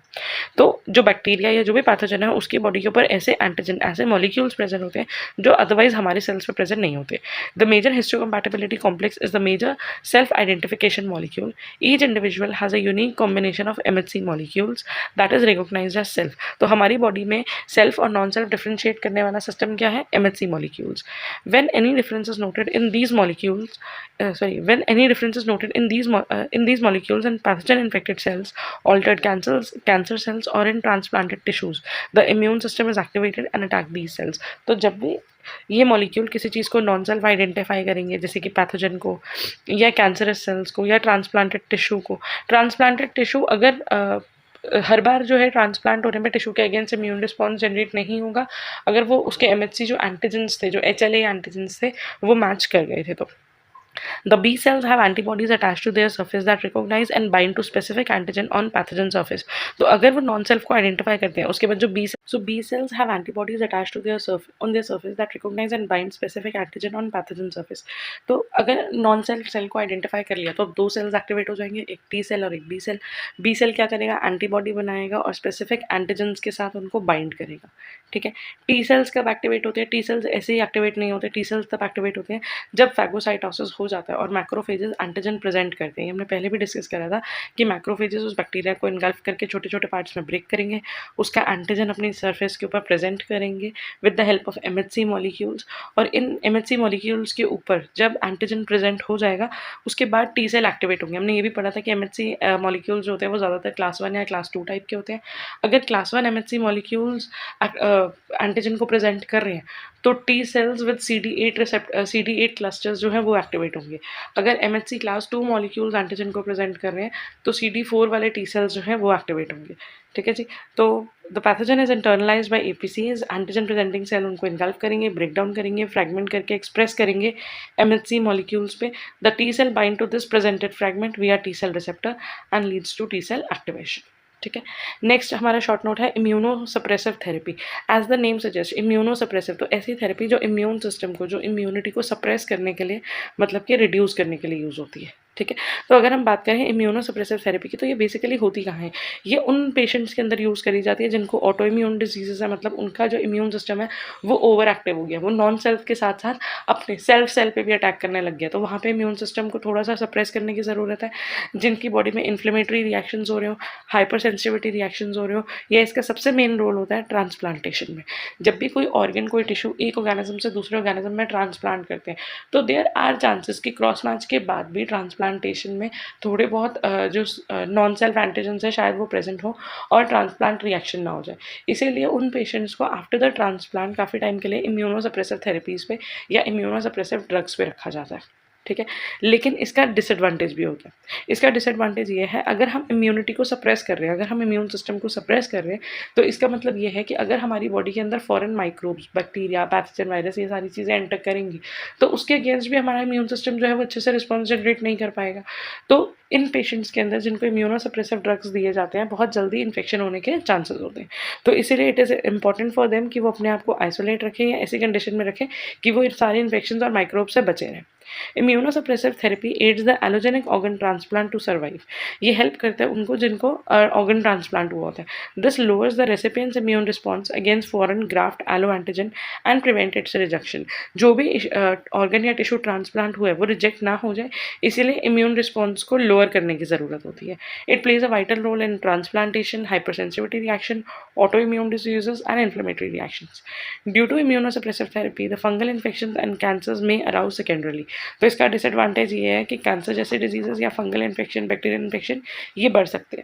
तो जो बैक्टीरिया या जो भी पैथोजन है उसकी बॉडी के ऊपर ऐसे एंटीजन, ऐसे मॉलिक्यूल्स प्रेजेंट होते हैं जो अदरवाइज हमारे सेल्स पे प्रेजेंट नहीं होते। The major histocompatibility complex is the major self identification molecule. Each individual has a unique combination of MHC molecules that is recognised as self. तो हमारी बॉडी में सेल्फ और नॉन सेल्फ डिफरेंशिएट करने वाला सिस्टम क्या है, MHC molecules. When any difference is noted in these molecules when any difference is noted in these molecules in pathogen infected cells, altered cancer cells or in transplanted tissues, the immune system is activated and attack these cells। तो जब भी ये मॉलिक्यूल किसी चीज़ को नॉन सेल्फ आइडेंटिफाई करेंगे, जैसे कि पैथोजन को या कैंसरस सेल्स को या ट्रांसप्लांटेड टिश्यू को, ट्रांसप्लांटेड टिश्यू अगर हर बार जो है ट्रांसप्लांट होने में टिश्यू के अगेंस्ट इम्यून रिस्पॉन्स जनरेट नहीं होगा अगर वो उसके MHC जो एंटीजन्स थे, जो HLA एंटीजन्स थे, वो मैच कर गए थे। तो the B cells have antibodies attached to their surface that recognize and bind to specific antigen on pathogen surface। तो अगर वो नॉन सेल्फ को आइडेंटिफाई करते हैं उसके बाद जो B cells have antibodies attached to their surface that recognize and bind specific antigen on pathogen surface। तो अगर नॉन सेल्फ सेल को आइडेंटिफाई कर लिया तो दो सेल्स एक्टिवेट हो जाएंगे, एक T सेल और एक B सेल। B सेल क्या करेगा, एंटीबॉडी बनाएगा और स्पेसिफिक एंटीजन्स के साथ उनको बाइंड करेगा। ठीक है। T सेल्स कब एक्टिवेट होते हैं, T सेल्स ऐसे ही एक्टिवेट नहीं होते, T सेल्स तब एक्टिवेट होते हैं जब फैगोसाइटोसिस हो जाता है और मैक्रोफेजेस एंटीजन प्रेजेंट करते हैं। हमने पहले भी डिस्कस करा था कि मैक्रोफेजेस उस बैक्टीरिया को इनगल्फ करके छोटे छोटे पार्ट्स में ब्रेक करेंगे, उसका एंटीजन अपनी सरफेस के ऊपर प्रेजेंट करेंगे with the help of MHC molecules. और इन MHC मॉलिक्यूल्स के ऊपर जब एंटीजन प्रेजेंट हो जाएगा उसके बाद T सेल एक्टिवेट होंगे। हमने ये भी पढ़ा था कि MHC मॉलिक्यूल्स होते हैं वो ज़्यादातर क्लास 1 या क्लास 2 टाइप के होते हैं। अगर क्लास 1 MHC मॉलिक्यूल्स एंटीजन को प्रेजेंट कर रहे हैं तो T cells with CD8 clusters जो है वो एक्टिवेट होंगे। अगर MHC क्लास 2 मॉलिक्यूल्स एंटीजन को प्रेजेंट कर रहे हैं तो CD4 वाले टी सेल्स जो है वो एक्टिवेट होंगे। ठीक है जी। तो the pathogen is internalised by APCs, antigen presenting cell उनको इनगल्फ करेंगे, ब्रेक डाउन करेंगे, फ्रैगमेंट करके एक्सप्रेस करेंगे MHC मॉलिक्यूल्स पे। The T cell bind to this presented fragment via T cell receptor and leads to T cell activation. ठीक है। नेक्स्ट हमारा शॉर्ट नोट है immunosuppressive therapy. As the name suggest immunosuppressive, तो ऐसी थेरेपी जो इम्यून सिस्टम को, जो इम्यूनिटी को सप्रेस करने के लिए, मतलब कि रिड्यूस करने के लिए यूज़ होती है। ठीक है। तो अगर हम बात करें इम्यूनो सप्रेसिव थेरेपी की, तो ये बेसिकली होती कहाँ है, ये उन पेशेंट्स के अंदर यूज़ करी जाती है जिनको ऑटो इम्यून डिजीजेज है, मतलब उनका जो इम्यून सिस्टम है वो ओवर एक्टिव हो गया, वो नॉन सेल्फ के साथ साथ अपने सेल पे भी अटैक करने लग गया, तो वहाँ पे इम्यून सिस्टम को थोड़ा सा सप्रेस करने की ज़रूरत है। जिनकी बॉडी में इन्फ्लेमेटरी रिएक्शंस हो रहे हो, हाइपर सेंसिटिविटी रिएक्शंस हो रहे हो, या इसका सबसे मेन रोल होता है ट्रांसप्लांटेशन में। जब भी कोई ऑर्गन, कोई टिश्यू एक ऑर्गेनिज्म से दूसरे ऑर्गेनिज्म में ट्रांसप्लांट करते हैं तो देयर आर चांसेस कि क्रॉस मैच के बाद भी ट्रांसप्लांटेशन में थोड़े बहुत जो नॉन सेल्फ एंटीजन्स है शायद वो प्रेजेंट हो और ट्रांसप्लांट रिएक्शन ना हो जाए। इसीलिए उन पेशेंट्स को आफ्टर द ट्रांसप्लांट काफ़ी टाइम के लिए इम्यूनो सप्रेसिव थेरेपीज़ पे या इम्यूनो सप्रेसिव ड्रग्स पे रखा जाता है। ठीक है। लेकिन इसका डिसएडवांटेज भी होता है। इसका डिसएडवांटेज ये है, अगर हम इम्यूनिटी को सप्रेस कर रहे हैं, अगर हम इम्यून सिस्टम को सप्रेस कर रहे हैं, तो इसका मतलब ये है कि अगर हमारी बॉडी के अंदर foreign microbes, bacteria, pathogen, virus, ये सारी चीज़ें एंटर करेंगी तो उसके अगेंस्ट भी हमारा इम्यून सिस्टम जो है वो अच्छे से रिस्पॉन्स जनरेट नहीं कर पाएगा। तो इन पेशेंट्स के अंदर जिनको इम्यूनो सप्रेसिव ड्रग्स दिए जाते हैं, बहुत जल्दी इन्फेक्शन होने के चांसेस होते हैं। तो इसीलिए it is important for them कि वो अपने आप को आइसोलेट रखें या ऐसी कंडीशन में रखें कि वो सारे इन्फेक्शन और माइक्रोब से बचे रहें। Immunosuppressive therapy aids the allogenic organ transplant to survive. ये हेल्प करता है उनको जिनको ऑर्गन ट्रांसप्लांट हुआ होता है। This lowers the recipient's immune response against foreign graft alloantigen and prevent its rejection. जो भी ऑर्गन या टिश्यू ट्रांसप्लांट हुआ है वो रिजेक्ट ना हो जाए, इसीलिए इम्यून रिस्पॉन्स को लोअर करने की ज़रूरत होती है। It plays a vital role in transplantation, hypersensitivity reaction, autoimmune diseases and inflammatory reactions. Due to immunosuppressive therapy the fungal infections and cancers may arouse secondarily. तो इसका डिसएडवांटेज ये है कि कैंसर जैसे डिजीजेस या फंगल इन्फेक्शन, बैक्टीरियल इन्फेक्शन ये बढ़ सकते हैं।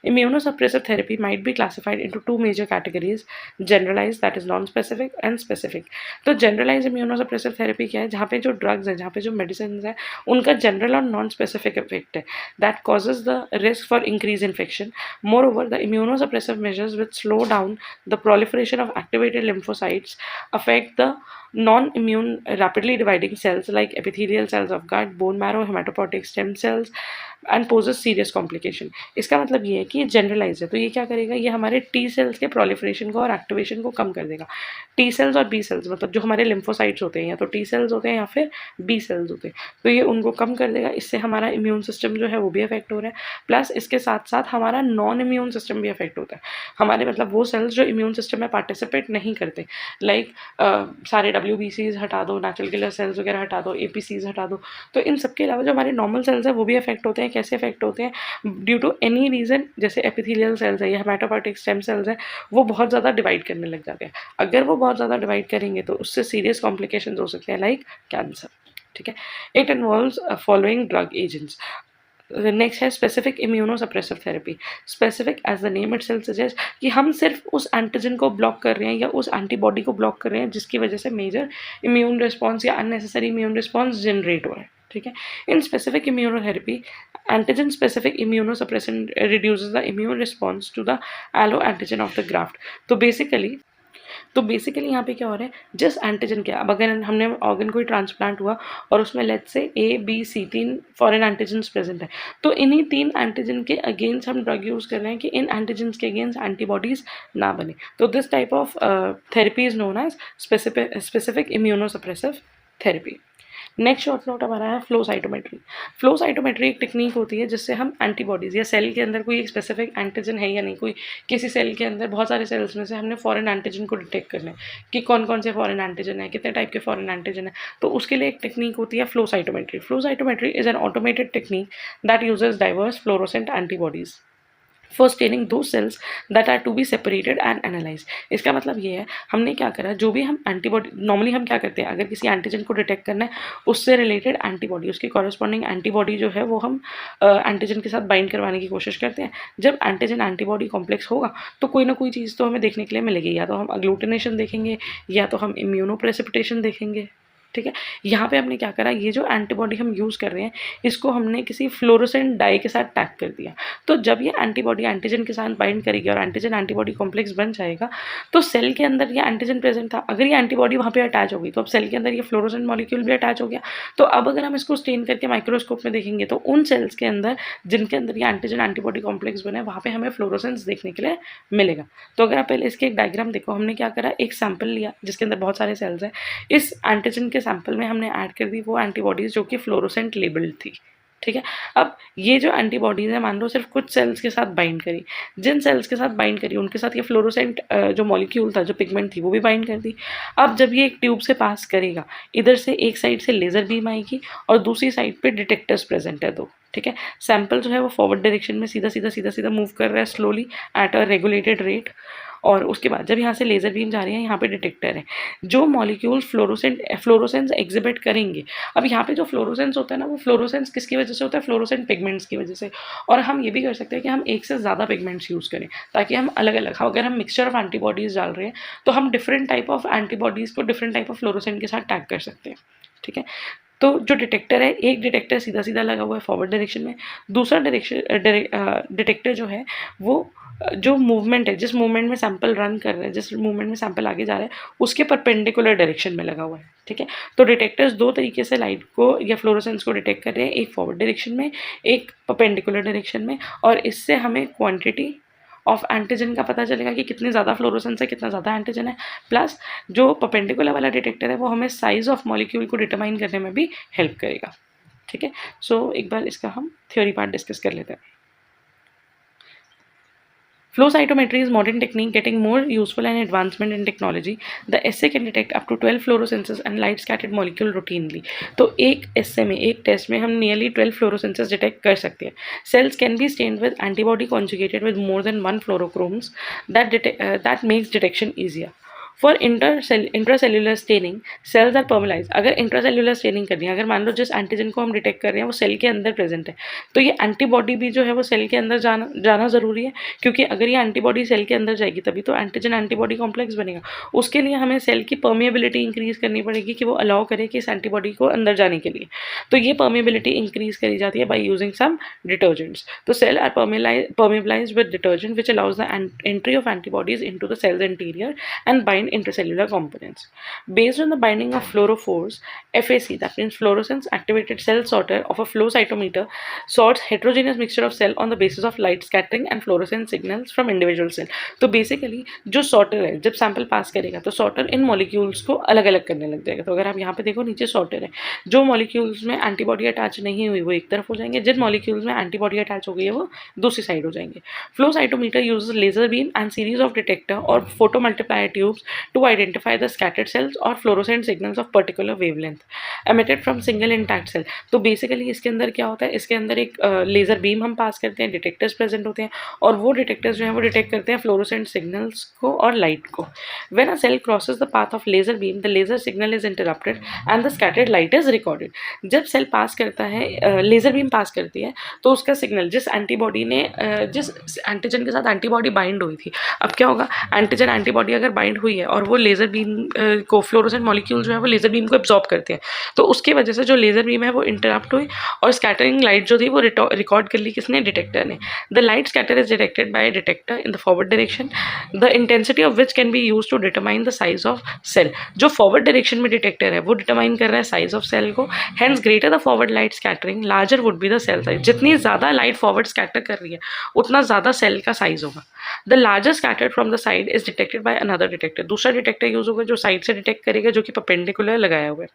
Immunosuppressive therapy might be classified into two major categories, generalise that is non specific and specific. तो जनरलाइज इम्यूनोसप्रेसिव थेरेपी क्या है, जहाँ पे जो ड्रग्स है, जहाँ पे जो मेडिसिन है, उनका जनरल और नॉन स्पेसिफिक इफेक्ट है that causes the risk for increase infection. More over the immunosuppressive measures which slow down the proliferation of activated lymphocytes, affect the non-immune rapidly dividing cells like epithelial cells of gut, bone marrow, hematopoietic stem cells and poses serious complication। इसका मतलब ये है कि ये जनरलाइज है, तो ये क्या करेगा, ये हमारे टी सेल्स के प्रोलिफरेशन को और एक्टिवेशन को कम कर देगा। टी सेल्स और बी सेल्स, मतलब जो हमारे लिम्फोसाइट्स होते हैं या तो टी सेल्स होते हैं या फिर बी सेल्स होते हैं, तो ये उनको कम कर देगा। इससे हमारा इम्यून सिस्टम जो है वो भी अफेक्ट हो रहा है, प्लस इसके साथ साथ हमारा नॉन इम्यून सिस्टम भी अफेक्ट होता है। हमारे मतलब वो सेल्स जो इम्यून सिस्टम में पार्टिसिपेट नहीं करते, लाइक सारे WBCs हटा दो, नेचुरल किलर सेल्स वगैरह हटा दो, APCs हटा दो, तो इन सबके अलावा जो हमारे नॉर्मल सेल्स हैं वो भी अफेक्ट होते हैं। कैसे अफेक्ट होते हैं, ड्यू टू एनी रीज़न, जैसे एपिथेलियल सेल्स है या हेमाटोपोइटिक स्टेम सेल्स है, वो बहुत ज़्यादा डिवाइड करने लग जाते हैं। अगर वो बहुत ज़्यादा डिवाइड करेंगे तो उससे सीरियस कॉम्प्लिकेशंस हो सकते हैं, लाइक कैंसर। ठीक है। It involves following drug agents. Next है specific immunosuppressive therapy. Specific as the name itself suggest कि हम सिर्फ उस एंटीजन को ब्लॉक कर रहे हैं या उस एंटीबॉडी को ब्लॉक कर रहे हैं जिसकी वजह से मेजर इम्यून रिस्पॉन्स या अननेसेसरी इम्यून रिस्पॉन्स जनरेट हो रहा है। ठीक है। In specific immunotherapy, antigen specific immunosuppression reduces the immune response to the allo antigen of the graft। तो बेसिकली यहाँ पे क्या हो रहा है, जिस एंटीजन के, अब अगर हमने ऑर्गन कोई ट्रांसप्लांट हुआ और उसमें let's say A, B, C 3 foreign antigens present है, तो इन्हीं 3 एंटीजन के अगेंस्ट हम ड्रग यूज़ कर रहे हैं कि इन एंटीजन्स के अगेंस्ट एंटीबॉडीज़ ना बने। तो this type of therapy is known as specific immunosuppressive therapy. Next short note हमारा है फ्लो साइटोमेट्री। फ्लो साइटोमेट्री एक टेक्निक होती है जिससे हम एंटीबॉडीज़ या सेल के अंदर कोई एक स्पेसिफिक एंटीजन है या नहीं, कोई किसी सेल के अंदर बहुत सारे सेल्स में से हमने फॉरेन एंटीजन को डिटेक्ट करना है कि कौन कौन से फॉरेन एंटीजन है, कितने टाइप के फॉरेन एंटीजन है, तो उसके लिए एक टेक्निक होती है flow cytometry. Flow cytometry is an automated technique that uses diverse fluorescent antibodies. For staining दो cells that are to be separated and analyse. इसका मतलब ये है, हमने क्या करा, जो भी हम एंटीबॉडी, नॉर्मली हम क्या करते हैं, अगर किसी एंटीजन को डिटेक्ट करना है उससे रिलेटेड एंटीबॉडी, उसकी कॉरस्पॉन्डिंग एंटीबॉडी जो है वो हम एंटीजन के साथ बाइंड करवाने की कोशिश करते हैं। जब एंटीजन एंटीबॉडी कॉम्प्लेक्स होगा तो कोई ना कोई चीज़ तो हमें देखने के लिए मिलेगी, या तो हम अग्लूटिनेशन देखेंगे या तो हम इम्यूनोप्रेसिपिटेशन देखेंगे। ठीक है, यहाँ पे हमने क्या करा, ये जो एंटीबॉडी हम यूज़ कर रहे हैं इसको हमने किसी फ्लोरोसेंट डाई के साथ टैग कर दिया। तो जब ये एंटीबॉडी एंटीजन के साथ बाइंड करेगी और एंटीजन एंटीबॉडी कॉम्प्लेक्स बन जाएगा तो सेल के अंदर ये एंटीजन प्रेजेंट था, अगर ये एंटीबॉडी वहाँ पे अटैच हो गई तो अब सेल के अंदर ये फ्लोरोसेंट मॉलिक्यूल भी अटैच हो गया। तो अब अगर हम इसको स्टेन करके माइक्रोस्कोप में देखेंगे तो उन सेल्स के अंदर जिनके अंदर ये एंटीजन एंटीबॉडी कॉम्प्लेक्स बने वहाँ पे हमें फ्लोरोसेंस देखने के लिए मिलेगा। तो अगर आप पहले इसके एक डायग्राम देखो, हमने क्या करा, एक सैंपल लिया जिसके अंदर बहुत सारे सेल्स हैं, इस एंटीजन के सैंपल में हमने ऐड कर दी वो एंटीबॉडीज जो कि फ्लोरोसेंट लेबल्ड थी। ठीक है, अब ये जो एंटीबॉडीज है मान लो सिर्फ कुछ सेल्स के साथ बाइंड करी, जिन सेल्स के साथ बाइंड करी उनके साथ ये फ्लोरोसेंट जो मॉलिक्यूल था, जो पिगमेंट थी, वो भी बाइंड कर दी। अब जब ये एक ट्यूब से पास करेगा, इधर से एक साइड से लेजर बीम आएगी और दूसरी साइड पे डिटेक्टर्स प्रेजेंट है दो। ठीक है, सैंपल जो है वो फॉरवर्ड डायरेक्शन में सीधा सीधा सीधा सीधा मूव कर रहा है slowly at a regulated rate. और उसके बाद जब यहाँ से लेज़र बीम जा रही है, यहाँ पे डिटेक्टर है, जो मॉलिक्यूल्स फ्लोरोसेंस एग्जिबिट करेंगे। अब यहाँ पे जो फ्लोरोसेंस होता है ना, वो फ्लोरोसेंस किसकी वजह से होता है, फ्लोरोसेंट पिगमेंट्स की वजह से। और हम ये भी कर सकते हैं कि हम एक से ज़्यादा पिगमेंट्स यूज़ करें ताकि हम अलग अलग, अगर हम मिक्सचर ऑफ एंटीबॉडीज़ डाल रहे हैं तो हम डिफरेंट टाइप ऑफ एंटीबॉडीज़ को डिफरेंट टाइप ऑफ फ्लोरोसेंट के साथ टैग कर सकते हैं। ठीक है, तो जो डिटेक्टर है, एक डिटेक्टर सीधा सीधा लगा हुआ है फॉरवर्ड डायरेक्शन में, दूसरा डिटेक्टर जो है वो जो मूवमेंट है, जिस मूवमेंट में सैंपल रन कर रहे हैं, जिस मूवमेंट में सैंपल आगे जा रहा है उसके परपेंडिकुलर डायरेक्शन में लगा हुआ है। ठीक है, तो डिटेक्टर्स दो तरीके से लाइट को या फ्लोरोसेंस को डिटेक्ट कर रहे हैं, एक फॉरवर्ड डायरेक्शन में, एक परपेंडिकुलर डायरेक्शन में। और इससे हमें क्वांटिटी ऑफ एंटीजन का पता चलेगा कि कितनी ज़्यादा फ्लोरोसेंस है, कितना ज़्यादा एंटीजन है। प्लस जो परपेंडिकुलर वाला डिटेक्टर है वो हमें साइज ऑफ मॉलिक्यूल को डिटरमाइन करने में भी हेल्प करेगा। ठीक है, सो एक बार इसका हम थ्योरी पार्ट डिस्कस कर लेते हैं। Flow cytometry is modern technique getting more useful and advancement in technology. The assay can detect up to 12 fluorescences and light scattered molecule routinely. तो एक essay में, एक टेस्ट में हम nearly 12 fluorescences डिटेक्ट कर सकते हैं. Cells can be stained with antibody conjugated with more than one fluorochromes that makes detection easier. For intracellular staining cells are permeabilise. अगर इंट्रासेल्यूलर स्टेनिंग करनी है, अगर मान लो जिस एंटीजन को हम डिटेक्ट कर रहे हैं वो सेल के अंदर प्रेजेंट है, तो ये एंटीबॉडी भी जो है वो सेल के अंदर जाना ज़रूरी है, क्योंकि अगर ये एंटीबॉडी सेल के अंदर जाएगी तभी तो एंटीजन एंटीबॉडी कॉम्प्लेक्स बनेगा। उसके लिए हमें सेल की परमिएबिलिटी इंक्रीज़ करनी पड़ेगी कि वो अलाउ करे कि इस एंटीबॉडी को अंदर जाने के लिए। तो ये परमिएबिलिटी इंक्रीज़ करी जाती है बाई यूजिंग सम डिटर्जेंट्स। तो cell are permeabilized with detergent which allows the entry of antibodies into the cell's interior and bind intracellular components. Based on the binding of fluorophores, FAC, that means fluorescence activated cell sorter of a flow cytometer, sorts heterogeneous mixture of cell on the basis of light scattering and fluorescence signals from individual cell. तो बेसिकली जो सॉर्टर है जब सैंपल पास करेगा तो सॉर्टर इन मॉलिक्यूल्स को अलग अलग करने लग जाएगा। तो अगर आप यहाँ पे देखो नीचे सॉर्टर है, जो मॉलिक्यूल्स में एंटीबॉडी अटैच नहीं हुई वो एक तरफ हो जाएंगे, जिन मॉलिक्यूल्स में एंटीबॉडी अटैच हो गई है वो दूसरी साइड हो जाएंगे। Flow cytometer uses laser beam and series of detector और photomultiplier tubes to identify the scattered cells or fluorescent signals of particular wavelength emitted from single intact cell. तो बेसिकली इसके अंदर क्या होता है, इसके अंदर एक लेज़र बीम हम पास करते हैं, डिटेक्टर्स प्रेजेंट होते हैं और वो डिटेक्टर्स जो हैं वो डिटेक्ट करते हैं फ्लोरोसेंट सिग्नल्स को और लाइट को। When a cell crosses the path of laser beam, the laser signal is interrupted and the scattered light is recorded. जब सेल पास करता है, लेज़र बीम पास करती है तो उसका सिग्नल जिस एंटीबॉडी ने जिस एंटीजन के साथ एंटीबॉडी बाइंड हुई थी, अब क्या होगा, एंटीजन एंटीबॉडी अगर बाइंड हुई है और वो लेज़र बीम को फ्लोरोसेंट मॉलिक्यूल जो है वो लेज़र बीम को एब्जॉर्ब करते हैं, तो उसकी वजह से जो लेज़र बीम है वो इंटरप्ट हुई और स्कैटरिंग लाइट जो थी वो रिकॉर्ड कर ली किसने, डिटेक्टर ने। The light scatter is detected by detector in the forward direction, the intensity of which can be use to determine the size of cell. जो फॉरवर्ड डायरेक्शन में डिटेक्टर है वो डिटरमाइन कर रहा है साइज ऑफ सेल को, hence greater the forward light scattering larger would be the cell size. जितनी ज़्यादा लाइट फॉरवर्ड स्कैटर कर रही है उतना ज़्यादा सेल का साइज होगा। The larger scattered from the side is detected by another detector, दूसरा डिटेक्टर यूज होगा जो साइड से डिटेक्ट करेगा, जो कि परपेंडिकुलर लगाया हुआ है.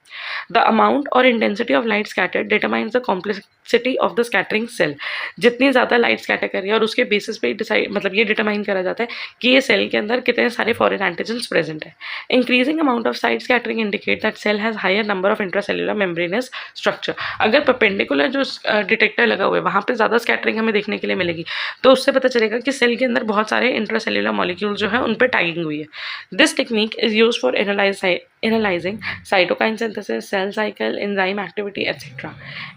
द अमाउंट और intensity of light scattered determines the complexity of the scattering cell. जितनी ज़्यादा लाइट स्कैटर कर रही है और उसके बेसिस पे डिसाइड मतलब ये डिटरमाइन करा जाता है कि ये सेल के अंदर कितने सारे फॉरेन एंटीजन्स प्रेजेंट है. Increasing amount of side scattering indicate that cell has higher number of intracellular membranous structure. अगर परपेंडिकुलर जो डिटेक्टर लगा हुआ है वहाँ पे ज़्यादा स्कैटरिंग हमें देखने के लिए मिलेगी, तो उससे पता चलेगा कि सेल के अंदर बहुत सारे इंट्रासेल्युलर मॉलिक्यूल जो है उन पर टैगिंग हुई है. This technique is use for analyzing cytokine synthesis, cell cycle, enzyme activity, etc.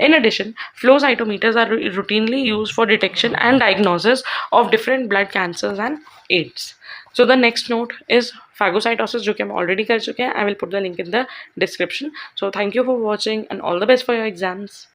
In addition, flow cytometers are routinely used for detection and diagnosis of different blood cancers and AIDS. So the next note is phagocytosis, जो कि हम already कर चुके हैं. I will put the link in the description. So thank you for watching and all the best for your exams.